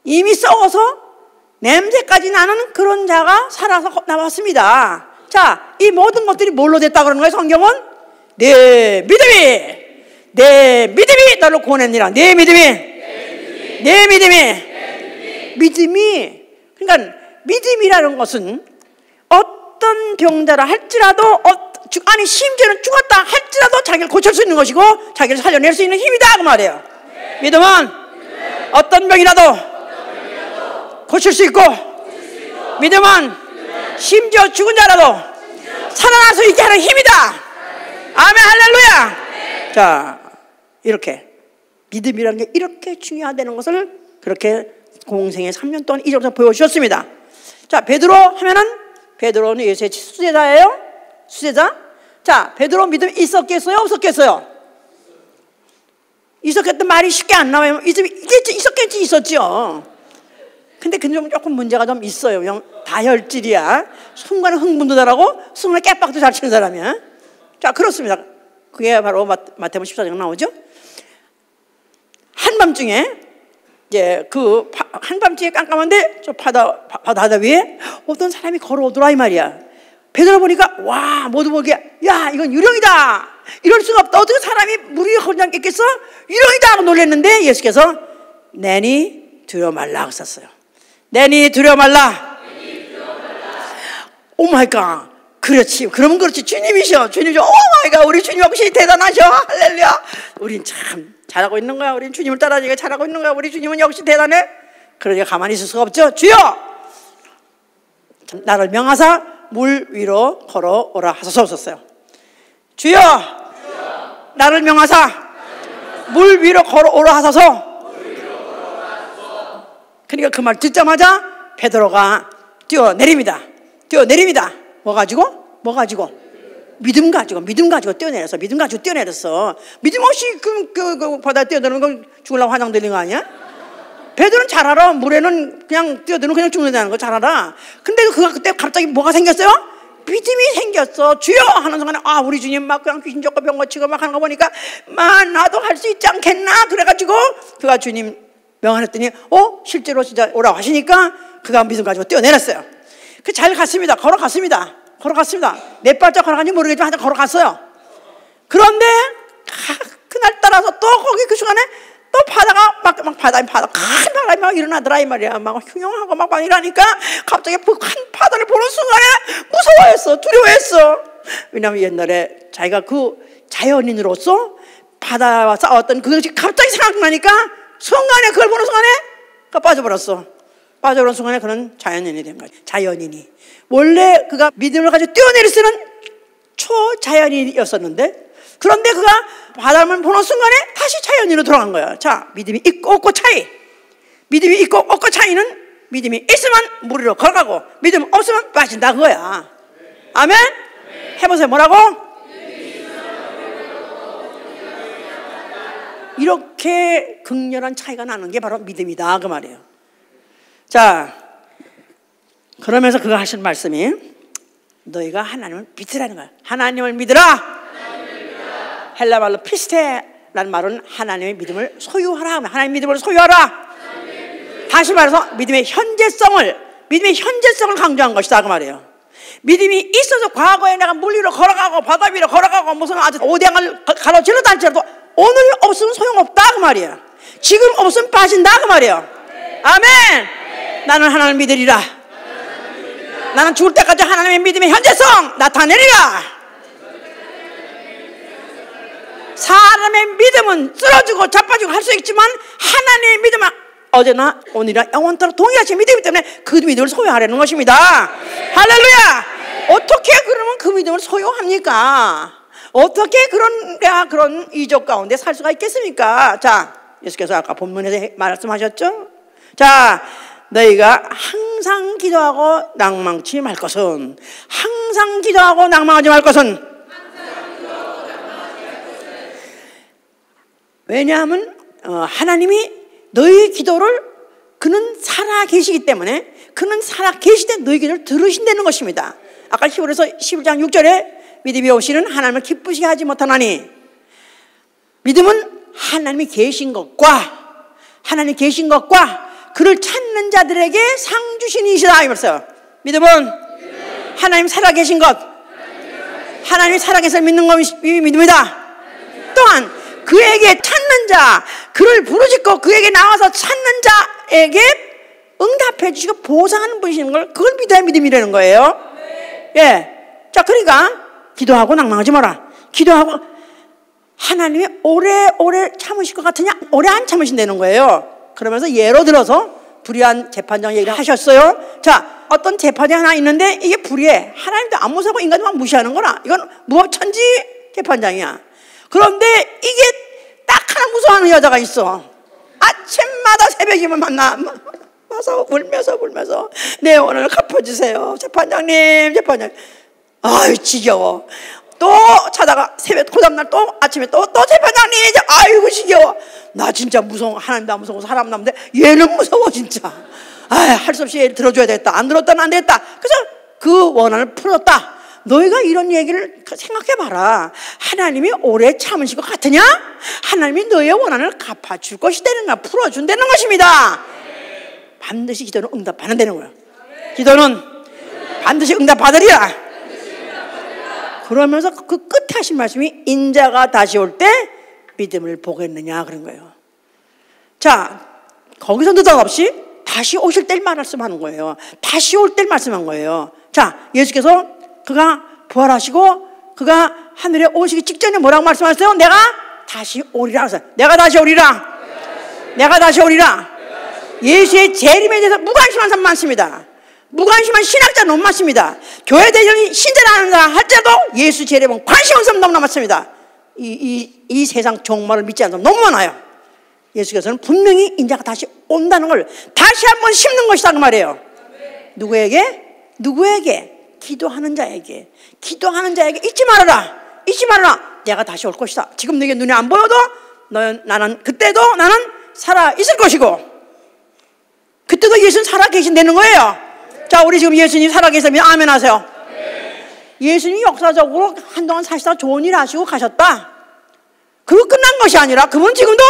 Speaker 1: 이미 썩어서 냄새까지 나는 그런 자가 살아서 나왔습니다. 자, 이 모든 것들이 뭘로 됐다 그러는 거예요? 성경은 내 믿음이 너를 구원했니라. 내 믿음이 그러니까 믿음이라는 것은 어떤 병자라 할지라도 아니 심지어는 죽었다 할지라도 자기를 고칠 수 있는 것이고 자기를 살려낼 수 있는 힘이다 그 말이에요. 믿음은 어떤 병이라도 고칠 수 있고 믿음은 심지어 죽은 자라도 살아날 수 있게 하는 힘이다. 아멘 할렐루야. 자, 이렇게 믿음이라는 게 이렇게 중요하다는 것을 그렇게 공생의 3년 동안 이적으로 보여주셨습니다. 자, 베드로 하면은 베드로는 예수의 수제자예요. 수제자. 자, 베드로 믿음이 있었겠어요? 없었겠어요? 있었겠던 말이 쉽게 안 나와요. 있었겠지, 있었죠. 근데 조금 문제가 좀 있어요. 다혈질이야. 순간에 흥분도 잘하고 순간에 깨박도 잘 치는 사람이야. 자, 그렇습니다. 그게 바로 마태복음 14장 나오죠. 한밤중에 이제 그 한밤중에 깜깜한데 저 바다 위에 어떤 사람이 걸어오더라 이 말이야. 베드로 보니까 와 모두 보기에 야 이건 유령이다. 이럴 수가 없다. 어떻게 사람이 물이 흐르지 않겠겠어? 유령이다 하고 놀랐는데 예수께서 내니 두려워 말라 하셨어요. 내니 두려워 말라. 오 마이 갓. 그렇지. 그러면 그렇지. 주님이셔. 주님이셔. 오 마이 갓. 우리 주님 역시 대단하셔. 할렐루야. 우린 참 잘하고 있는 거야. 우린 주님을 따라다니까 잘하고 있는 거야. 우리 주님은 역시 대단해. 그러니까 가만히 있을 수가 없죠. 주여 나를 명하사 물 위로 걸어오라 하소서 하셨어요. 주여 나를 명하사 물 위로 걸어오라 하소서. 그러니까 그 말 듣자마자 베드로가 뛰어내립니다. 뭐 가지고? 믿음 가지고 뛰어내렸어. 믿음 없이 그 바다에 뛰어드는 거 죽으려고 화장 들린 거 아니야? 베드로는 잘 알아. 물에는 그냥 뛰어들면 그냥 죽는다는 거 잘 알아. 근데 그가 그때 갑자기 뭐가 생겼어요? 믿음이 생겼어. 주여 하는 순간에 우리 주님 막 그냥 귀신 쫓고 병 고치고 막 하는 거 보니까 나도 할 수 있지 않겠나? 그래가지고 그가 주님 명하랬더니 실제로 진짜 오라고 하시니까 그가 믿음 가지고 뛰어내렸어요. 잘 갔습니다. 걸어갔습니다. 몇 발짝 걸어간지 모르겠지만 하여튼 걸어갔어요. 그런데 그날 따라서 또 거기 그 순간에 또 바다가 막 큰 바람이 막 일어나더라 이 말이야. 막 흉흉하고 막 이러니까 갑자기 큰 바다를 보는 순간에 무서워했어. 두려워했어. 왜냐하면 옛날에 자기가 그 자연인으로서 바다와 싸웠던 그것이 갑자기 생각나니까 순간에 그걸 보는 순간에 빠져버렸어. 빠져버린 순간에 그는 자연인이 된 거야. 자연인이. 원래 그가 믿음을 가지고 뛰어내릴 때는 초자연인이었었는데 그런데 그가 바다를 보는 순간에 다시 자연인으로 돌아간 거야. 자, 믿음이 있고 없고 차이. 믿음이 있고 없고 차이는 믿음이 있으면 물 위로 걸어가고 믿음 없으면 빠진다 그거야. 아멘? 해보세요. 뭐라고? 이렇게 극렬한 차이가 나는 게 바로 믿음이다 그 말이에요. 자, 그러면서 그가 하신 말씀이 너희가 하나님을 믿으라는 거야. 하나님을 믿으라. 헬라 말로 피스테라는 말은 하나님의 믿음을 소유하라. 하나님의 믿음을 소유하라. 다시 말해서 믿음의 현재성을 강조한 것이다 그 말이에요. 믿음이 있어서 과거에 내가 물 위로 걸어가고 바다 위로 걸어가고 무슨 아주 오대양을 가로질러다 할지라도 오늘 없으면 소용없다 그 말이에요. 지금 없으면 빠진다 그 말이에요. 아멘. 나는 하나님을 믿으리라. 나는 죽을 때까지 하나님의 믿음의 현재성 나타내리라. 사람의 믿음은 쓰러지고 자빠지고 할 수 있지만 하나님의 믿음은 어제나 오늘이나 영원토록 동일하신 믿음이기 때문에 그 믿음을 소유하려는 것입니다. 할렐루야. 어떻게 그러면 그 믿음을 소유합니까? 어떻게 그런 이적 가운데 살 수가 있겠습니까? 자, 예수께서 아까 본문에서 말씀하셨죠? 자, 너희가 항상 기도하고 낭망치 말 것은 왜냐하면 하나님이 너희 기도를 그는 살아 계시기 때문에 그는 살아 계실 때 너희 기도를 들으신다는 것입니다. 아까 히브리서 11장 6절에 믿음이 없이는 하나님을 기쁘시게 하지 못하나니 믿음은 하나님이 계신 것과 그를 찾는 자들에게 상 주신 이시다 이랬어요. 믿음은 하나님 살아계신 것, 하나님이 살아계셔 믿는 것이 믿음이다. 또한 그에게 찾는 자, 그를 부르짖고 그에게 나와서 찾는 자에게 응답해 주시고 보상하는 분이시는 걸 그걸 믿어야 믿음이라는 거예요. 예. 자, 그러니까 기도하고 낭망하지 마라. 기도하고 하나님이 오래 참으실 것 같으냐? 오래 안 참으신다는 거예요. 그러면서 예로 들어서 불의한 재판장 얘기를 하셨어요. 자, 어떤 재판이 하나 있는데 이게 불의해. 하나님도 안 무서워 인간만 무시하는 거라. 이건 무법천지 재판장이야. 그런데 이게 딱 하나 무서워하는 여자가 있어. 아침마다 새벽이면 만나 울면서 내 오늘 갚아주세요. 재판장님. 아유 지겨워. 또 찾아가 새벽 고담날 또 아침에 또 재판장님. 아이고 지겨워. 나 진짜 무서워. 하나님도 안 무서워 사람도 안 무서워. 얘는 무서워 진짜. 할 수 없이 얘를 들어줘야 되겠다. 안 들었다는 안 되겠다. 그래서 그 원한을 풀었다. 너희가 이런 얘기를 생각해봐라. 하나님이 오래 참으실 것 같으냐? 하나님이 너희의 원한을 갚아줄 것이다는 풀어준다는 것입니다. 반드시 기도는 응답받는다는 거예요. 기도는 반드시 응답받으리라. 그러면서 그 끝에 하신 말씀이 인자가 다시 올 때 믿음을 보겠느냐 그런 거예요. 자, 거기서 느닷없이 다시 오실 때 말씀하는 거예요. 다시 올 때 말씀한 거예요. 자, 예수께서 그가 부활하시고 그가 하늘에 오시기 직전에 뭐라고 말씀하셨어요? 내가 다시 오리라. 내가 다시 오리라. 예수의 재림에 대해서 무관심한 사람 많습니다. 무관심한 신학자 너무 많습니다. 교회 대전이 신자라는 사람 할지라도 예수 재림은 관심 없는 사람 너무 많습니다. 이 세상 종말을 믿지 않는 사람 너무 많아요. 예수께서는 분명히 인자가 다시 온다는 걸 다시 한번 심는 것이다 그 말이에요. 누구에게? 기도하는 자에게 잊지 말아라. 내가 다시 올 것이다. 지금 내게 눈에 안 보여도 그때도 나는 살아 있을 것이고, 그때도 예수는 살아 계신다는 거예요. 자, 우리 지금 예수님 살아 계십니다. 아멘 하세요. 예수님이 역사적으로 한동안 사시다가 좋은 일 하시고 가셨다. 그리고 끝난 것이 아니라 그분 지금도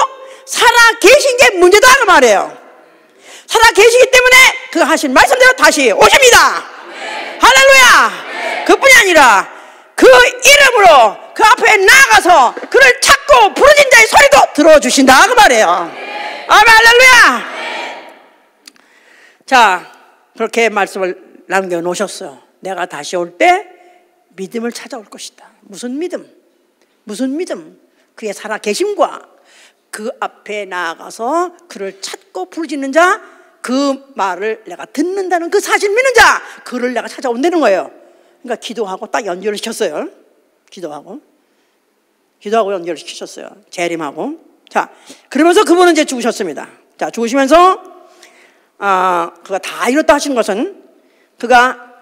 Speaker 1: 살아 계신 게 문제다 그 말이에요. 살아 계시기 때문에 그 하신 말씀대로 다시 오십니다. 할렐루야. 그뿐이 아니라 그 이름으로 그 앞에 나가서 그를 찾고 부르짖는 자의 소리도 들어주신다 그 말이에요. 아멘. 할렐루야. 자, 그렇게 말씀을 남겨놓으셨어요. 내가 다시 올 때 믿음을 찾아올 것이다. 무슨 믿음? 그의 살아계심과 그 앞에 나아가서 그를 찾고 부르짖는 자, 그 말을 내가 듣는다는 그 사실 믿는 자, 그를 내가 찾아온다는 거예요. 그러니까 기도하고 딱 연결을 시켰어요. 기도하고 연결을 시키셨어요. 재림하고. 자, 그러면서 그분은 이제 죽으셨습니다. 자, 죽으시면서 그가 다 이뤘다 하신 것은 그가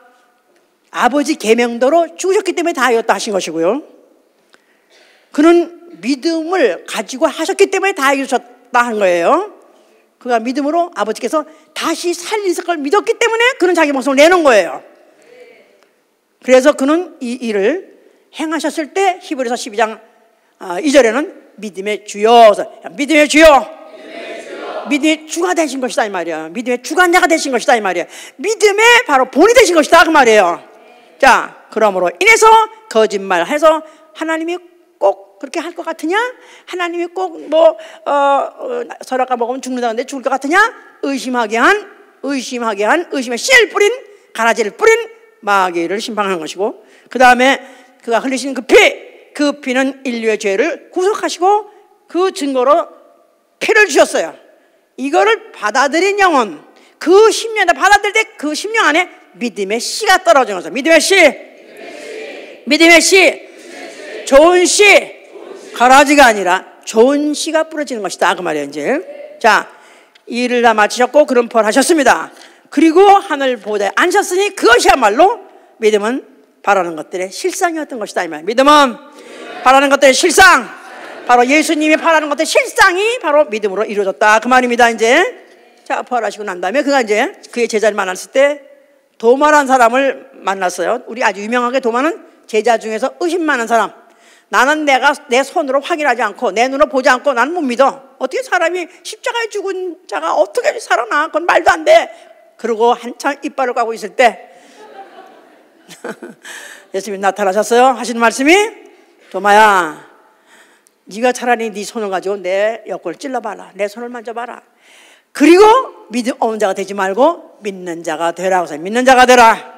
Speaker 1: 아버지 계명대로 죽으셨기 때문에 다 이뤘다 하신 것이고요. 그는 믿음을 가지고 하셨기 때문에 다 이루셨다 한 거예요. 그가 믿음으로 아버지께서 다시 살리실 걸 믿었기 때문에 그는 자기 목숨을 내놓은 거예요. 그래서 그는 이 일을 행하셨을 때 히브리서 12장 2절에는 믿음의 주여, 믿음의 주가 되신 것이다 이 말이야. 믿음의 주관자가 되신 것이다 이 말이야. 믿음의 바로 본이 되신 것이다 그 말이에요. 자, 그러므로 인해서 거짓말해서 하나님이 꼭 그렇게 할 것 같으냐? 하나님이 꼭 설악과 먹으면 죽는다는데 죽을 것 같으냐? 의심하게 한 의심의 씨를 뿌린, 가라지를 뿌린 마귀를 심판하는 것이고, 그 다음에 그가 흘리신 그 피는 인류의 죄를 구속하시고 그 증거로 피를 주셨어요. 이거를 받아들인 영혼, 그 10년에 받아들일 때 그 10년 안에 믿음의 씨가 떨어진 거죠. 믿음의 씨, 좋은 씨, 가라지가 아니라 좋은 씨가 뿌려지는 것이다 그 말이에요. 이제 자, 이 일을 다 마치셨고 그런 벌 하셨습니다. 그리고 하늘 보좌에 앉으셨으니 그것이야말로 믿음은 바라는 것들의 실상이었던 것이다 이 말이에요. 믿음은 바라는 것들의 실상, 바로 예수님이 바라는 것들의 실상이 바로 믿음으로 이루어졌다 그 말입니다. 이제 자, 부활하시고 난 다음에 그가 이제 그의 제자를 만났을 때 도마라는 사람을 만났어요. 우리 아주 유명하게 도마는 제자 중에서 의심 많은 사람. 나는 내가 내 손으로 확인하지 않고 내 눈으로 보지 않고 나는 못 믿어. 어떻게 사람이 십자가에 죽은 자가 어떻게 살아나? 그건 말도 안 돼. 그러고 한참 이빨을 까고 있을 때 예수님이 나타나셨어요. 하시는 말씀이, 도마야, 네가 차라리 네 손을 가지고 내 옆구리를 찔러봐라. 내 손을 만져봐라. 그리고 믿음 없는 자가 되지 말고 믿는 자가 되라고 해서 믿는 자가 되라.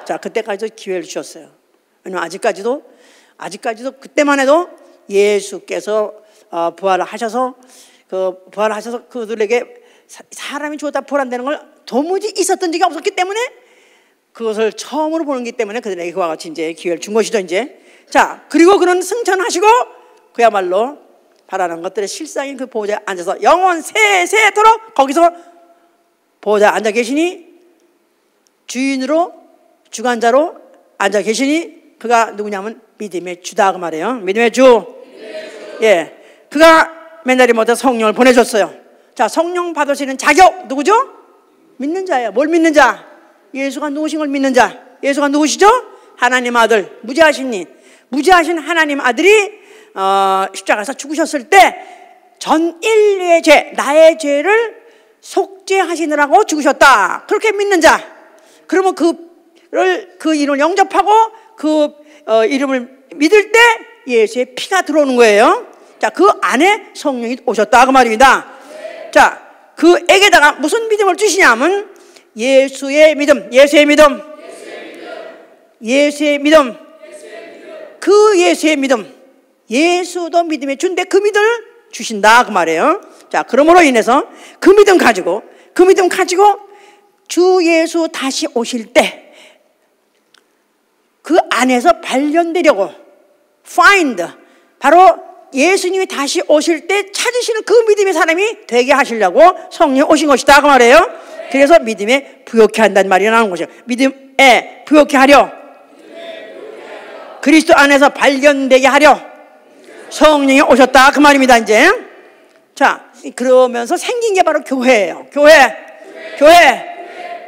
Speaker 1: 자, 그때까지도 기회를 주셨어요. 왜냐면 아직까지도 그때만 해도 예수께서 부활하셔서 그들에게 사람이 죽었다 부활한다는 걸 도무지 있었던 적이 없었기 때문에 그것을 처음으로 보는 기 때문에 그들에게 그와 같이 이제 기회를 준 것이죠. 이제 자, 그리고 그는 승천하시고 그야말로 바라는 것들의 실상인 그 보좌에 앉아서 영원 세세토록 거기서 보좌에 앉아 계시니, 주인으로 주관자로 앉아 계시니, 그가 누구냐면 믿음의 주다 그 말이에요. 믿음의 주. 예, 그가 맨날이 못해 성령을 보내줬어요. 자, 성령 받을 수 있는 자격 누구죠? 믿는 자예요. 뭘 믿는 자? 예수가 누구신 걸 믿는 자. 예수가 누구시죠? 하나님 아들, 무지하신 하나님 아들이 십자가에서 죽으셨을 때 전 인류의 죄, 나의 죄를 속죄하시느라고 죽으셨다. 그렇게 믿는 자. 그러면 그 이름을 영접하고 그 이름을 믿을 때 예수의 피가 들어오는 거예요. 자, 그 안에 성령이 오셨다 그 말입니다. 자, 그에게다가 무슨 믿음을 주시냐면 예수의 믿음. 그 예수의 믿음. 예수도 믿음의 주인데 그 믿음을 주신다 그 말이에요. 자, 그러므로 인해서 그 믿음 가지고 주 예수 다시 오실 때 그 안에서 발견되려고 바로 예수님이 다시 오실 때 찾으시는 그 믿음의 사람이 되게 하시려고 성령이 오신 것이다 그 말이에요. 그래서 믿음에 부욕해 한다는 말이 나오는 거죠. 믿음에 부욕해 하려, 그리스도 안에서 발견되게 하려 성령이 오셨다 그 말입니다. 이제 자, 그러면서 생긴 게 바로 교회예요.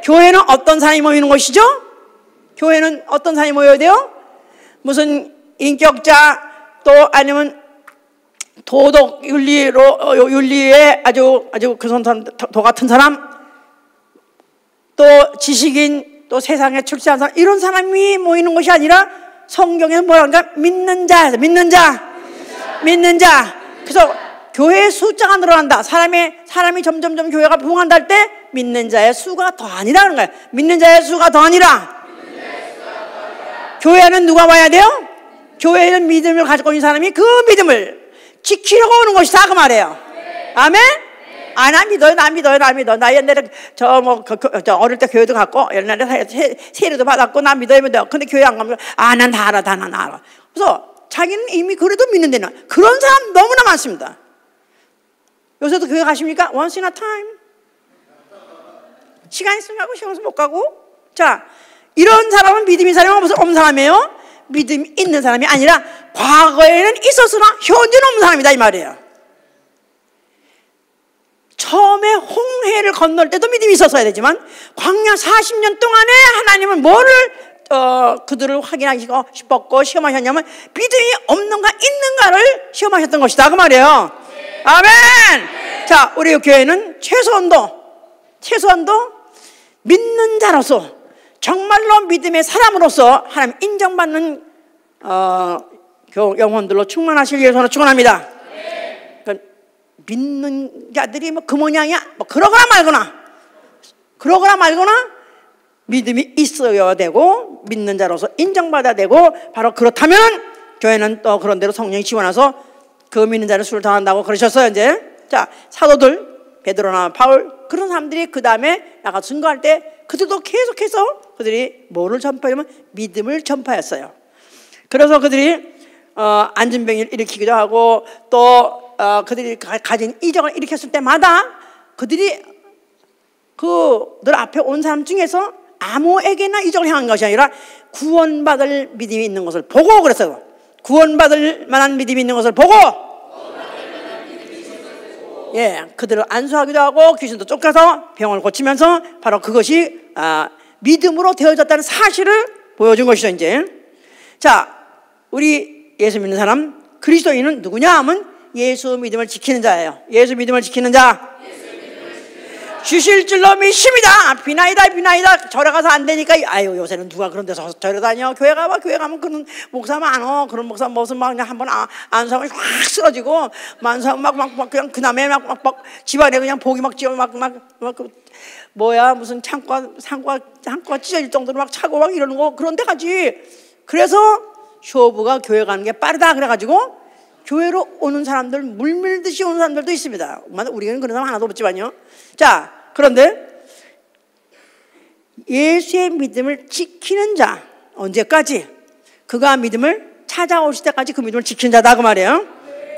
Speaker 1: 교회는 어떤 사람이 모이는 곳이죠? 교회는 어떤 사람이 모여야 돼요? 무슨 인격자, 또 아니면 도덕 윤리에 아주 그 사람, 도 같은 사람, 또 지식인, 또 세상에 출세한 사람, 이런 사람이 모이는 것이 아니라 성경에서 뭐라는가? 믿는 자. 그래서 교회의 숫자가 늘어난다. 사람이 점점점 교회가 부흥한다 할 때 믿는 자의 수가 더 아니라는 거예요. 믿는 자의 수가 더 아니라. 교회는 누가 와야 돼요? 교회는 믿음을 가지고 있는 사람이 그 믿음을 지키려고 오는 것이다 그 말이에요. 아멘? 나 믿어요. 나 옛날에 저 어릴 때 교회도 갔고 옛날에 세례도 받았고 나 믿어요. 근데 교회 안 가면 난 다 알아. 그래서 자기는 이미 그래도 믿는데는 그런 사람 너무나 많습니다. 요새도 교회 가십니까? Once in a time. 시간 있으면 가고 시간 없으면 못 가고. 자, 이런 사람은 믿음이 사람이 없는 사람이에요. 믿음이 있는 사람이 아니라 과거에는 있었으나 현재는 없는 사람이다 이 말이에요. 처음에 홍해를 건널 때도 믿음이 있었어야 되지만 광야 40년 동안에 하나님은 뭐를 그들을 확인하기 싶었고 시험하셨냐면 믿음이 없는가 있는가를 시험하셨던 것이다 그 말이에요. 아멘. 자, 우리 교회는 최소한도 믿는 자로서 정말로 믿음의 사람으로서 하나님 인정받는 영혼들로 충만하실 예수로 축원합니다. 그러니까 믿는 자들이 그 모양이야 그러거나 말거나 믿음이 있어야 되고 믿는 자로서 인정받아야 되고 바로 그렇다면 교회는 또 그런 대로 성령이 지원해서 그 믿는 자를 수를 당한다고 그러셨어요. 이제 자, 사도들 베드로나 바울 그런 사람들이 그 다음에 나가 증거할 때 그들도 계속해서 그들이 뭐를 전파하냐면 믿음을 전파했어요. 그래서 그들이 안진병을 일으키기도 하고 또 그들이 가진 이적을 일으켰을 때마다 그들이 그들 앞에 온 사람 중에서 아무에게나 이적을 행한 것이 아니라 구원받을 믿음이 있는 것을 보고 그랬어요. 구원받을 만한 믿음이 있는 것을 보고 그들을 안수하기도 하고 귀신도 쫓겨서 병을 고치면서 바로 그것이 믿음으로 되어졌다는 사실을 보여준 것이죠. 이제 자, 우리 예수 믿는 사람 그리스도인은 누구냐 하면 예수 믿음을 지키는 자예요. 예수 믿음을 지키는 자. 주실 줄로 믿습니다. 비나이다. 절에 가서 안 되니까 요새는 누가 그런 데서 절에 다녀. 교회 가면 그런 목사 많어. 그런 목사 무슨 막 그냥 한번 안수하면 확 쓰러지고 만수하면 막 그냥 그 다음에 막 집안에 그냥 복이 막 찌어 무슨 창고가 찢어질 정도로 막 차고 막 이러는 거 그런 데 가지. 그래서 쇼부가 교회 가는 게 빠르다 그래가지고 교회로 오는 사람들 물밀듯이 오는 사람들도 있습니다. 우리는 그런 사람 하나도 없지만요. 자, 그런데 예수의 믿음을 지키는 자 언제까지? 그가 믿음을 찾아오실 때까지 그 믿음을 지키는 자다 그 말이에요.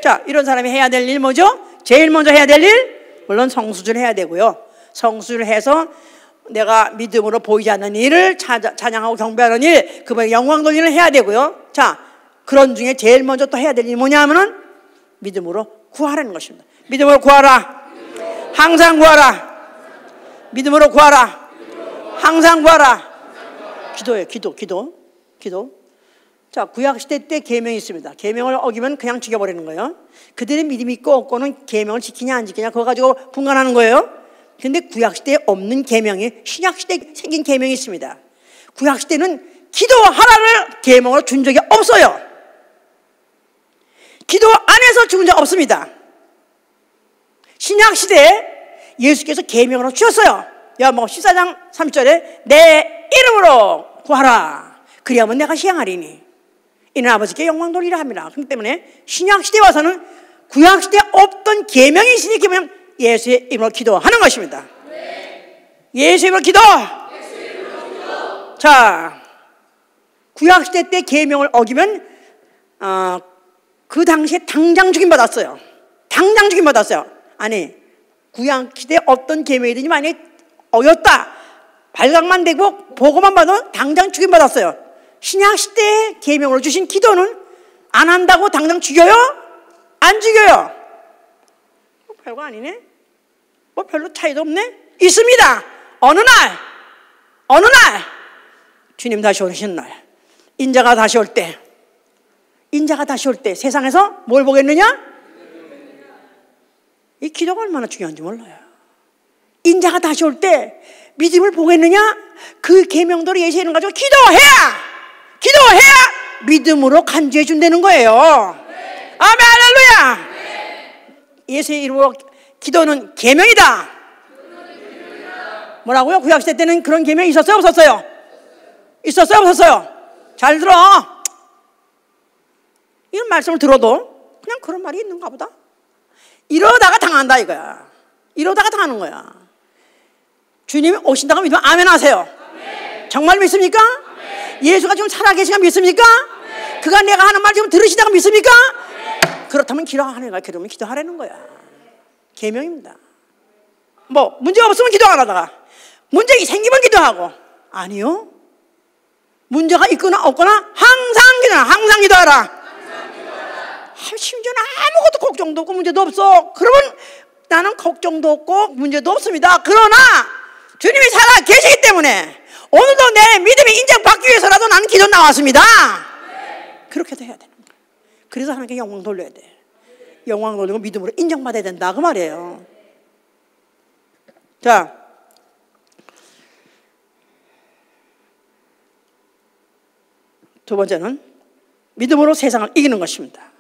Speaker 1: 자, 이런 사람이 해야 될 일 뭐죠? 제일 먼저 해야 될 일 물론 성수를 해야 되고요. 성수를 해서 내가 믿음으로 보이지 않는 일을 찬양하고 경배하는 일, 그분의 영광 돌리는 해야 되고요. 자, 그런 중에 제일 먼저 또 해야 될 일이 뭐냐 하면은 믿음으로 구하라는 것입니다. 믿음으로 구하라. 항상 구하라. 믿음으로 구하라. 항상 구하라. 기도예요. 기도. 자, 구약시대 때 계명이 있습니다. 계명을 어기면 그냥 죽여버리는 거예요. 그들의 믿음이 있고 없고는 계명을 지키냐 안 지키냐 그거 가지고 분간하는 거예요. 근데 구약시대에 없는 계명이 신약시대에 생긴 계명이 있습니다. 구약시대는 기도하라를 계명으로 준 적이 없어요. 기도 안에서 죽은 적 없습니다. 신약시대에 예수께서 계명으로 주셨어요. 요한복음 14장 30절에 내 이름으로 구하라. 그리하면 내가 시행하리니 이는 아버지께 영광 돌리라 합니다. 그렇기 때문에 신약시대에 와서는 구약시대에 없던 계명이 있으니 그냥 예수의 이름으로 기도하는 것입니다. 예수의 이름으로 기도. 자, 구약시대 때 계명을 어기면 그 당시에 당장 죽임받았어요. 아니, 구약시대에 어떤 계명이든지 만약에 어겼다 발각만 되고 보고만 봐도 당장 죽임받았어요. 신약 시대에 계명으로 주신 기도는 안 한다고 당장 죽여요? 안 죽여요? 뭐 별거 아니네? 뭐 별로 차이도 없네? 있습니다. 어느 날 주님 다시 오시는 날, 인자가 다시 올 때 세상에서 뭘 보겠느냐? 이 기도가 얼마나 중요한지 몰라요. 인자가 다시 올 때 믿음을 보겠느냐? 그 계명대로 예수의 이름 가지고 기도해야 믿음으로 간주해 준다는 거예요. 아멘, 할렐루야. 예수의 이름으로 기도는 계명이다. 뭐라고요? 구약시대 때는 그런 계명이 있었어요? 없었어요? 없었어요? 잘 들어. 이런 말씀을 들어도 그냥 그런 말이 있는가 보다. 이러다가 당한다 이거야. 이러다가 당하는 거야. 주님이 오신다고 믿으면 아멘 하세요. 아멘. 정말 믿습니까? 아멘. 예수가 지금 살아계시가 믿습니까? 아멘. 그가 내가 하는 말 지금 들으시다가 믿습니까? 아멘. 그렇다면 기도하는 거야. 기도하면 기도하라는 거야. 계명입니다. 뭐 문제가 없으면 기도 안 하다가 문제가 생기면 기도하고, 아니요, 문제가 있거나 없거나 항상 기도하라. 심지어는 아무것도 걱정도 없고 문제도 없어. 그러면 나는 걱정도 없고 문제도 없습니다. 그러나 주님이 살아 계시기 때문에 오늘도 내 믿음이 인정받기 위해서라도 나는 기도 나왔습니다. 그렇게 해야 되는 거야. 그래서 하나님께 영광 돌려야 돼. 영광 돌리고 믿음으로 인정받아야 된다 그 말이에요. 자, 두 번째는 믿음으로 세상을 이기는 것입니다.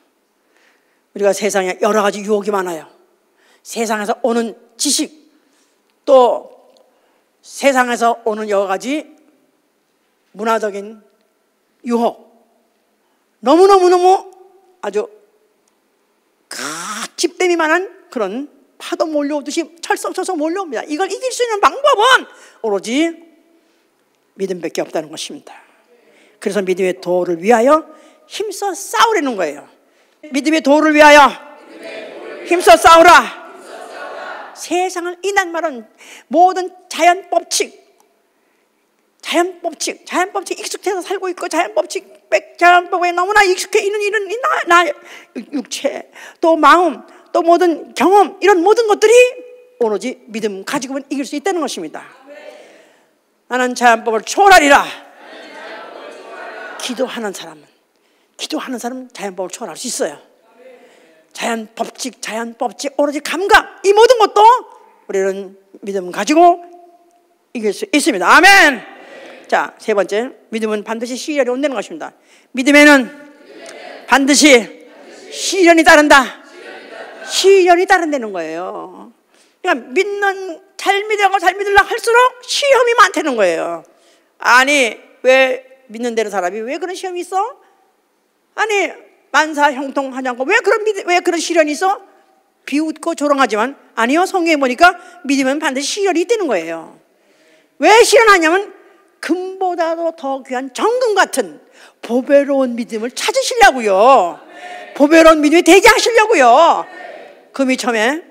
Speaker 1: 우리가 세상에 여러 가지 유혹이 많아요. 세상에서 오는 지식, 또 세상에서 오는 여러 가지 문화적인 유혹, 너무너무 아주 집댐이 많은 그런 파도 몰려오듯이 철썩쳐서 몰려옵니다. 이걸 이길 수 있는 방법은 오로지 믿음밖에 없다는 것입니다. 그래서 믿음의 도를 위하여 힘써 싸우려는 거예요. 믿음의 도를 위하여 힘써 싸우라. 세상을 이난 말은 모든 자연법칙 익숙해서 살고 있고, 자연법에 너무나 익숙해 있는 이런 나 육체, 또 마음, 또 모든 경험, 이런 모든 것들이 오로지 믿음 가지고만 이길 수 있다는 것입니다. 나는 자연법을 초월하리라. 기도하는 사람은 자연법을 초월할 수 있어요. 자연법칙, 오로지 감각, 이 모든 것도 우리는 믿음 가지고 이길 수 있습니다. 아멘. 자, 세 번째, 믿음은 반드시 시련이 온다는 것입니다. 믿음에는 반드시 시련이 따른다. 시련이 따른다는 거예요. 그러니까 잘 믿으려고 할수록 시험이 많다는 거예요. 아니, 왜 믿는 대로 사람이 왜 그런 시험이 있어? 아니, 만사 형통하지 않고 왜 그런 시련이 있어? 비웃고 조롱하지만, 아니요, 성경에 보니까 믿으면 반드시 시련이 있다는 거예요. 왜 시련하냐면 금보다도 더 귀한 정금 같은 보배로운 믿음을 찾으시려고요. 보배로운 믿음이 되게 하시려고요. 금이 처음에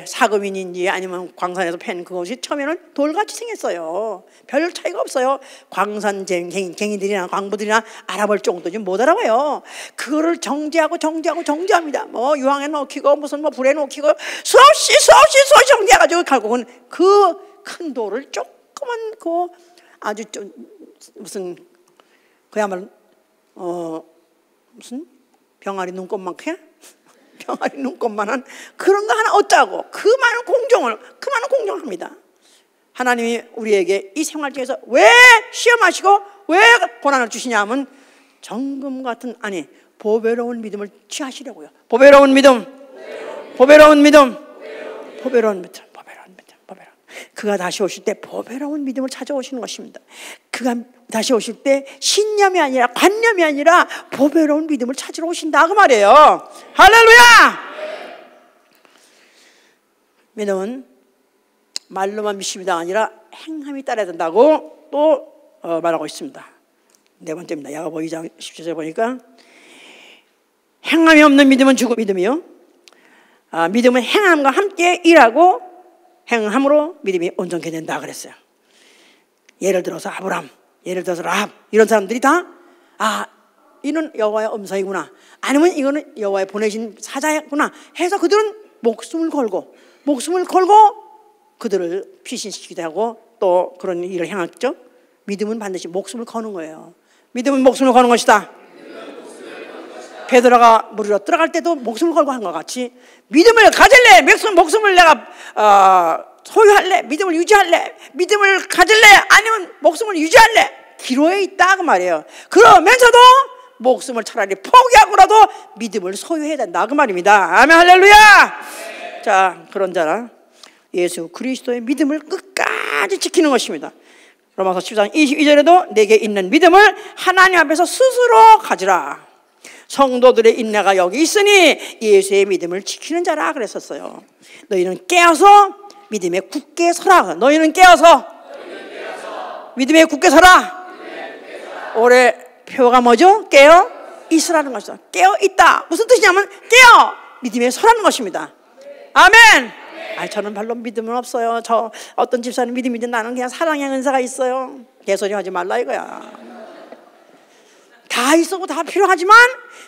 Speaker 1: 사금인인지 아니면 광산에서 팬 그것이 처음에는 돌같이 생겼어요. 별 차이가 없어요. 광산쟁이들이나 광부들이나 알아볼 정도지 못 알아봐요. 그거를 정지합니다. 뭐 유황에 넣히고 무슨 뭐 불에 넣히고 수없이 정지해가지고 결국은 그 큰 돌을 조그만 그 아주 좀 무슨 그야말로 무슨 병아리 눈곱만큼 병아리 눈곱만한 그런 거 하나 얻자고 그 많은 공정을 합니다. 하나님이 우리에게 이 생활 중에서 왜 시험하시고 왜 고난을 주시냐 하면 정금 같은, 아니, 보배로운 믿음을 취하시려고요. 보배로운 믿음. 그가 다시 오실 때 보배로운 믿음을 찾아오시는 것입니다. 그가 다시 오실 때 신념이 아니라 관념이 아니라 보배로운 믿음을 찾으러 오신다 그 말이에요. 할렐루야. 믿음은 말로만 믿습니다 아니라 행함이 따라야 된다고 또 말하고 있습니다. 네 번째입니다. 야고보 2장 17절에 보니까 행함이 없는 믿음은 죽은 믿음이요, 믿음은 행함과 함께 일하고 행함으로 믿음이 온전케 된다 그랬어요. 예를 들어서 아브람, 예를 들어서 라합, 이런 사람들이 다 이는 여호와의 음성이구나, 아니면 이거는 여호와의 보내신 사자구나 해서 그들은 목숨을 걸고 그들을 피신시키기도 하고 또 그런 일을 행했죠. 믿음은 반드시 목숨을 거는 거예요. 믿음은 목숨을 거는 것이다. 베드로가 물으러 들어갈 때도 목숨을 걸고 한 것 같이 믿음을 가질래, 목숨을 내가 소유할래, 믿음을 유지할래, 믿음을 가질래, 아니면 목숨을 유지할래, 기로에 있다 그 말이에요. 그러면서도 목숨을 차라리 포기하고라도 믿음을 소유해야 된다 그 말입니다. 아멘, 할렐루야. 자, 그런 자라 예수 그리스도의 믿음을 끝까지 지키는 것입니다. 로마서 10장 22절에도 내게 있는 믿음을 하나님 앞에서 스스로 가지라. 성도들의 인내가 여기 있으니 예수의 믿음을 지키는 자라 그랬었어요. 너희는 깨어서 믿음에 굳게 서라. 너희는 깨어서 믿음에 굳게 서라. 올해 표가 뭐죠? 깨어 있으라는 것이죠. 깨어 있다. 무슨 뜻이냐면 깨어 믿음에 서라는 것입니다. 아멘. 저는 별로 믿음은 없어요. 저 어떤 집사는 믿음인데 나는 그냥 사랑의 은사가 있어요. 개소리 하지 말라 이거야. 다 있어도 다 필요하지만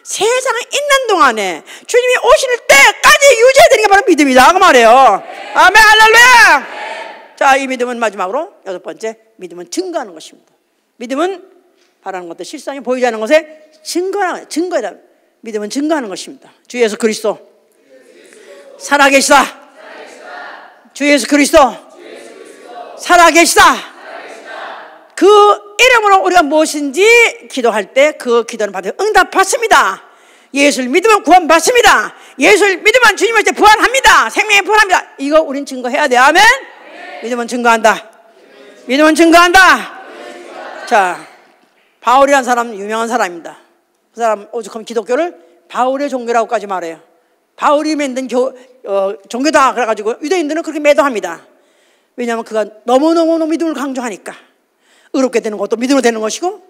Speaker 1: 세상에 있는 동안에 주님이 오실 때까지 유지해야 되는 게 바로 믿음이다 그 말이에요. 아멘, 할렐루야. 자, 이 믿음은 마지막으로 6번째, 믿음은 증거하는 것입니다. 믿음은 바라는 것들 실상이 보이지 않는 것에 증거다. 믿음은 증거하는 것입니다. 주 예수 그리스도 살아계시다. 주 예수 그리스도 살아계시다. 그 이름으로 우리가 무엇인지 기도할 때 그 기도는 받아 응답받습니다. 예수를 믿으면 구원받습니다. 예수를 믿으면 주님을 때 부활합니다. 생명에 부활합니다. 이거 우린 증거해야 돼. 아멘. 믿으면 증거한다. 믿으면 증거한다. 자, 바울이라는 사람 유명한 사람입니다. 그 사람 오죽하면 기독교를 바울의 종교라고까지 말해요. 바울이 만든 종교다 그래가지고 유대인들은 그렇게 매도합니다. 왜냐하면 그가 너무너무 믿음을 강조하니까. 의롭게 되는 것도 믿음으로 되는 것이고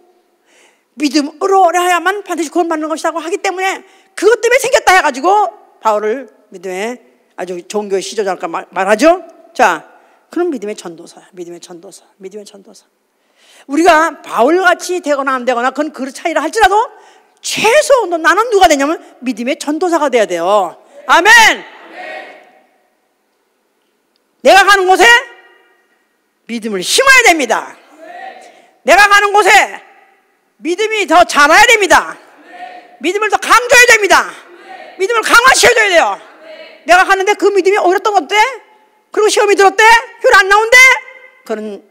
Speaker 1: 믿음으로 해야만 반드시 구원받는 것이라고 하기 때문에 그것 때문에 생겼다 해가지고 바울을 믿음의 아주 종교의 시조자랄까 말하죠. 자, 그런 믿음의 전도사야. 믿음의 전도사. 우리가 바울같이 되거나 안 되거나 그건 그 차이라 할지라도 최소 나는 누가 되냐면 믿음의 전도사가 돼야 돼요. 아멘. 내가 가는 곳에 믿음을 심어야 됩니다. 내가 가는 곳에 믿음이 더 자라야 됩니다. 믿음을 더 강조해야 됩니다. 믿음을 강화시켜줘야 돼요. 내가 가는데 그 믿음이 어렸던 것 어때? 그리고 시험이 들었대? 효를 안 나온대? 그런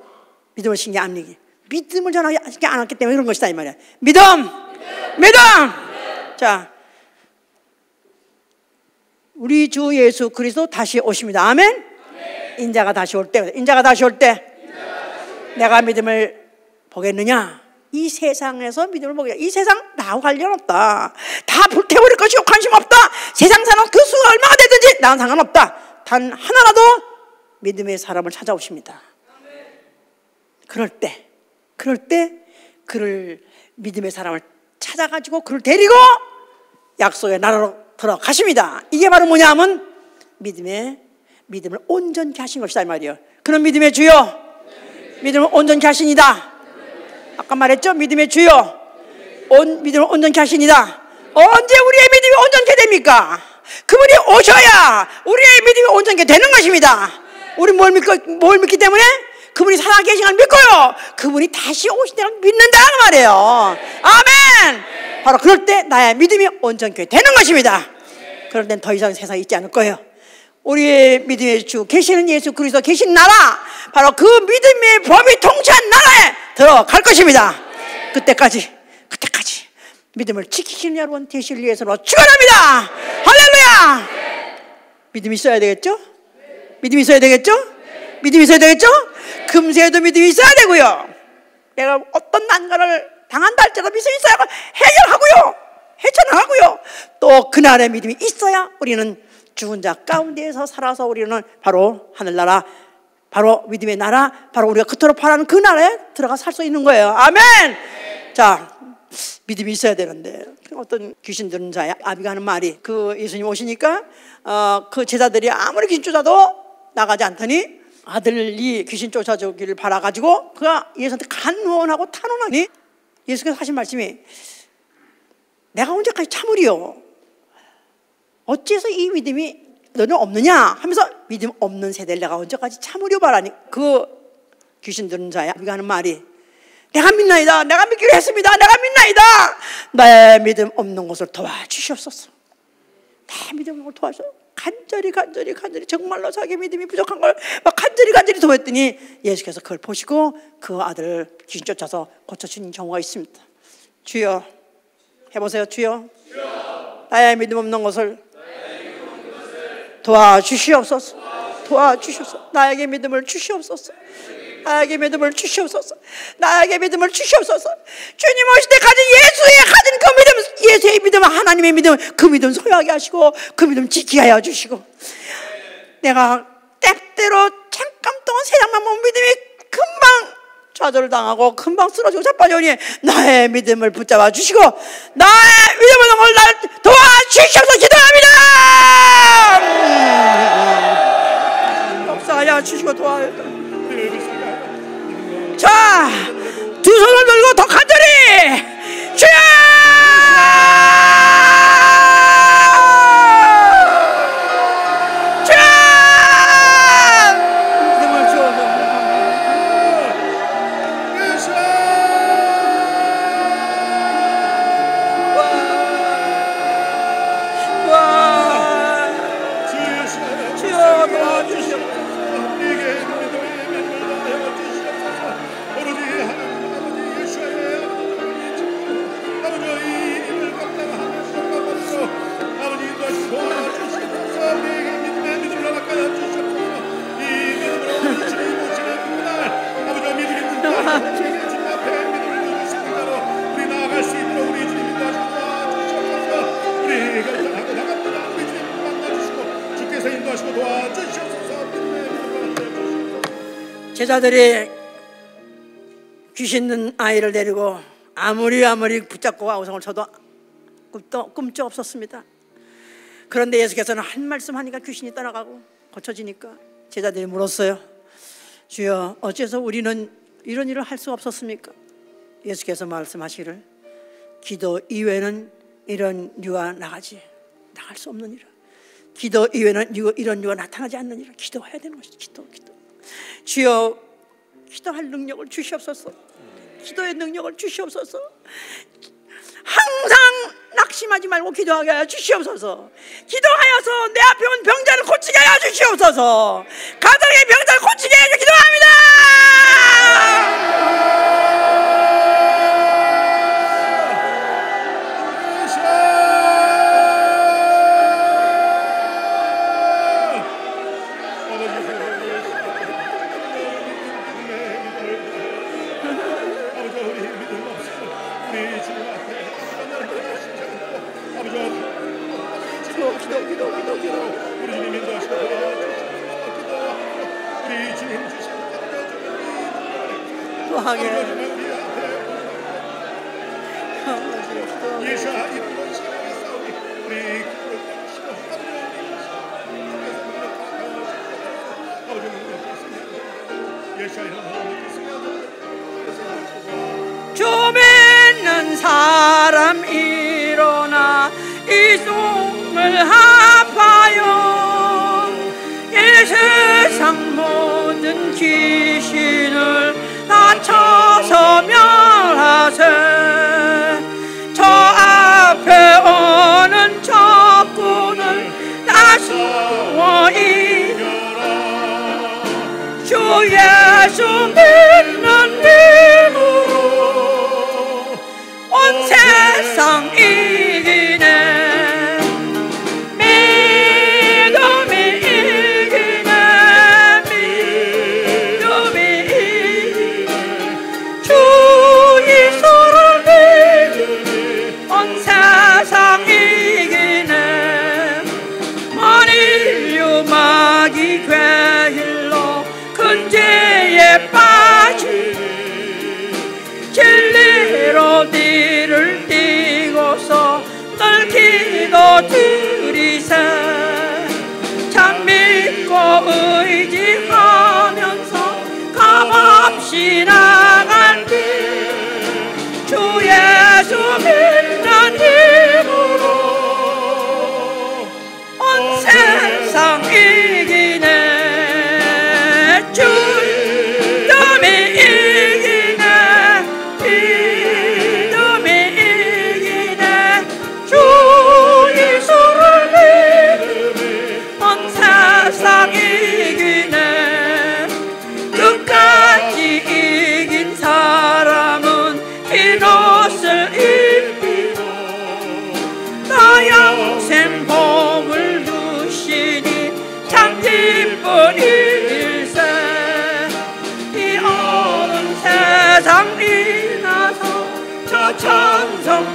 Speaker 1: 믿음을 신게 안 되기. 믿음을 전하지 않았기 때문에 그런 것이다 이 말이야. 믿음. 자, 우리 주 예수 그리스도 다시 오십니다. 아멘. 인자가 다시 올 때, 내가 믿음을 보겠느냐? 이 세상에서 믿음을 보겠냐? 이 세상 나하고 관련 없다. 다 불태워버릴 것이고 관심 없다. 세상 사람 그 수가 얼마나 되든지 나는 상관없다. 단 하나라도 믿음의 사람을 찾아오십니다. 그럴 때 그를 믿음의 사람을 찾아가지고 그를 데리고 약속의 나라로 들어가십니다. 이게 바로 뭐냐 하면 믿음을 온전케 하신 것이다 이 말이에요. 그런 믿음의 주요, 믿음을 온전케 하시니다. 아까 말했죠? 믿음의 주요, 믿음을 온전케 하시니다. 언제 우리의 믿음이 온전케 됩니까? 그분이 오셔야 우리의 믿음이 온전케 되는 것입니다. 우리 뭘 믿기 때문에? 그분이 살아계신 걸 믿고요, 그분이 다시 오신다는 믿는다 그 말이에요. 아멘. 바로 그럴 때 나의 믿음이 온전케 되는 것입니다. 그럴 땐 더 이상 세상에 있지 않을 거예요. 우리의 믿음의 주 계시는 예수 그리스도 계신 나라, 바로 그 믿음의 법이 통치한 나라에 들어갈 것입니다. 그때까지 믿음을 지키시는 여러분 되시길 위해서로 축원합니다. 할렐루야. 믿음이 있어야 되겠죠? 믿음이 있어야 되겠죠? 금세에도 믿음이 있어야 되고요, 내가 어떤 난관을 당한다 할지라도 믿음이 있어야 헤쳐나가고요, 또 그날의 믿음이 있어야 우리는 죽은 자 가운데에서 살아서 우리는 바로 하늘나라, 바로 믿음의 나라, 바로 우리가 그토록 바라는 그 나라에 들어가 살 수 있는 거예요. 아멘. 자, 믿음이 있어야 되는데 어떤 귀신 들은 자의 아비가 하는 말이, 그 예수님 오시니까 그 제자들이 아무리 귀신 쫓아도 나가지 않더니 아들이 귀신 쫓아주기를 바라가지고 그가 예수한테 간원하고 탄원하니 예수께서 하신 말씀이 내가 언제까지 참으리요? 어째서 이 믿음이 너는 없느냐? 하면서 믿음 없는 세대를 내가 언제까지 참으려 바라니 그 귀신 들은 자야 우리가 하는 말이 내가 믿나이다. 내가 믿기로 했습니다. 내가 믿나이다. 나의 믿음 없는 것을 도와주시옵소서. 내 믿음 없는 걸 도와주소서. 간절히 정말로 자기 믿음이 부족한 걸 막 간절히 도했더니 예수께서 그걸 보시고 그 아들을 귀신 쫓아서 고쳐주신 경우가 있습니다. 주여 해보세요. 주여 나의 믿음 없는 것을 도와주시옵소서. 도와주시옵소서. 나에게 믿음을 주시옵소서. 나에게 믿음을 주시옵소서. 나에게 믿음을 주시옵소서. 주님 오실 때까지 예수의 가진 그 믿음, 예수의 믿음, 하나님의 믿음, 그 믿음 소유하게 하시고 그 믿음 지키게 하여 주시고 내가 때때로 잠깐 동안 세상만 보면 믿음이 금방 좌절당하고 금방 쓰러지고 자빠져오니 나의 믿음을 붙잡아 주시고 나의 믿음을 날 도와주시옵소서. 기도합니다. 역사하여 주시고 도와주시옵소서. 자, 두 손을 들고 더 간절히 주여! 주여! 믿음을 주옵소서. 주여 도와주시옵소서. 제자들이 귀신 든 아이를 데리고 아무리 붙잡고 아우성을 쳐도 꿈쩍 없었습니다. 그런데 예수께서는 한 말씀 하니까 귀신이 떠나가고 고쳐지니까 제자들이 물었어요. 주여 어째서 우리는 이런 일을 할 수 없었습니까? 예수께서 말씀하시기를 기도 이외에는 이런 유가 나갈 수 없는 일이라. 기도 이외에는 이런 유가 나타나지 않는 일이라. 기도해야 되는 것이죠. 기도. 주여 기도할 능력을 주시옵소서. 기도의 능력을 주시옵소서. 항상 낙심하지 말고 기도하게 하여 주시옵소서. 기도하여서 내 앞에 온 병자를 고치게 하여 주시옵소서. 가정의 병자를 고치게 하여 기도합니다. 주 믿는 사람 일어나 이 숨을 합하여 이 세상 모든 귀신을 다 쳐서 멸하세. 저 앞에 오는 적군을 나수어 이겨라. 주 예수 믿는 믿음으로 온 세상 이기네. 믿음이 이기네. 믿음이 이기네. 주 예수를 믿으니 온 세상 이기네. 만일 유마귀 괴일로 큰 죄에 빠지니 진리로 뒤를 띄고서 늘 기도 드리세. 참 믿고 의지하며 세상 이기네 주님이 이기네 믿음이 이기네 주 예수를 믿으면 세상 이기네 끝까지 이긴 사람은 이것을 입히고 나 영생 복을 주시니 참 기쁜 일세 이 어두운 세상 지나서 저 천성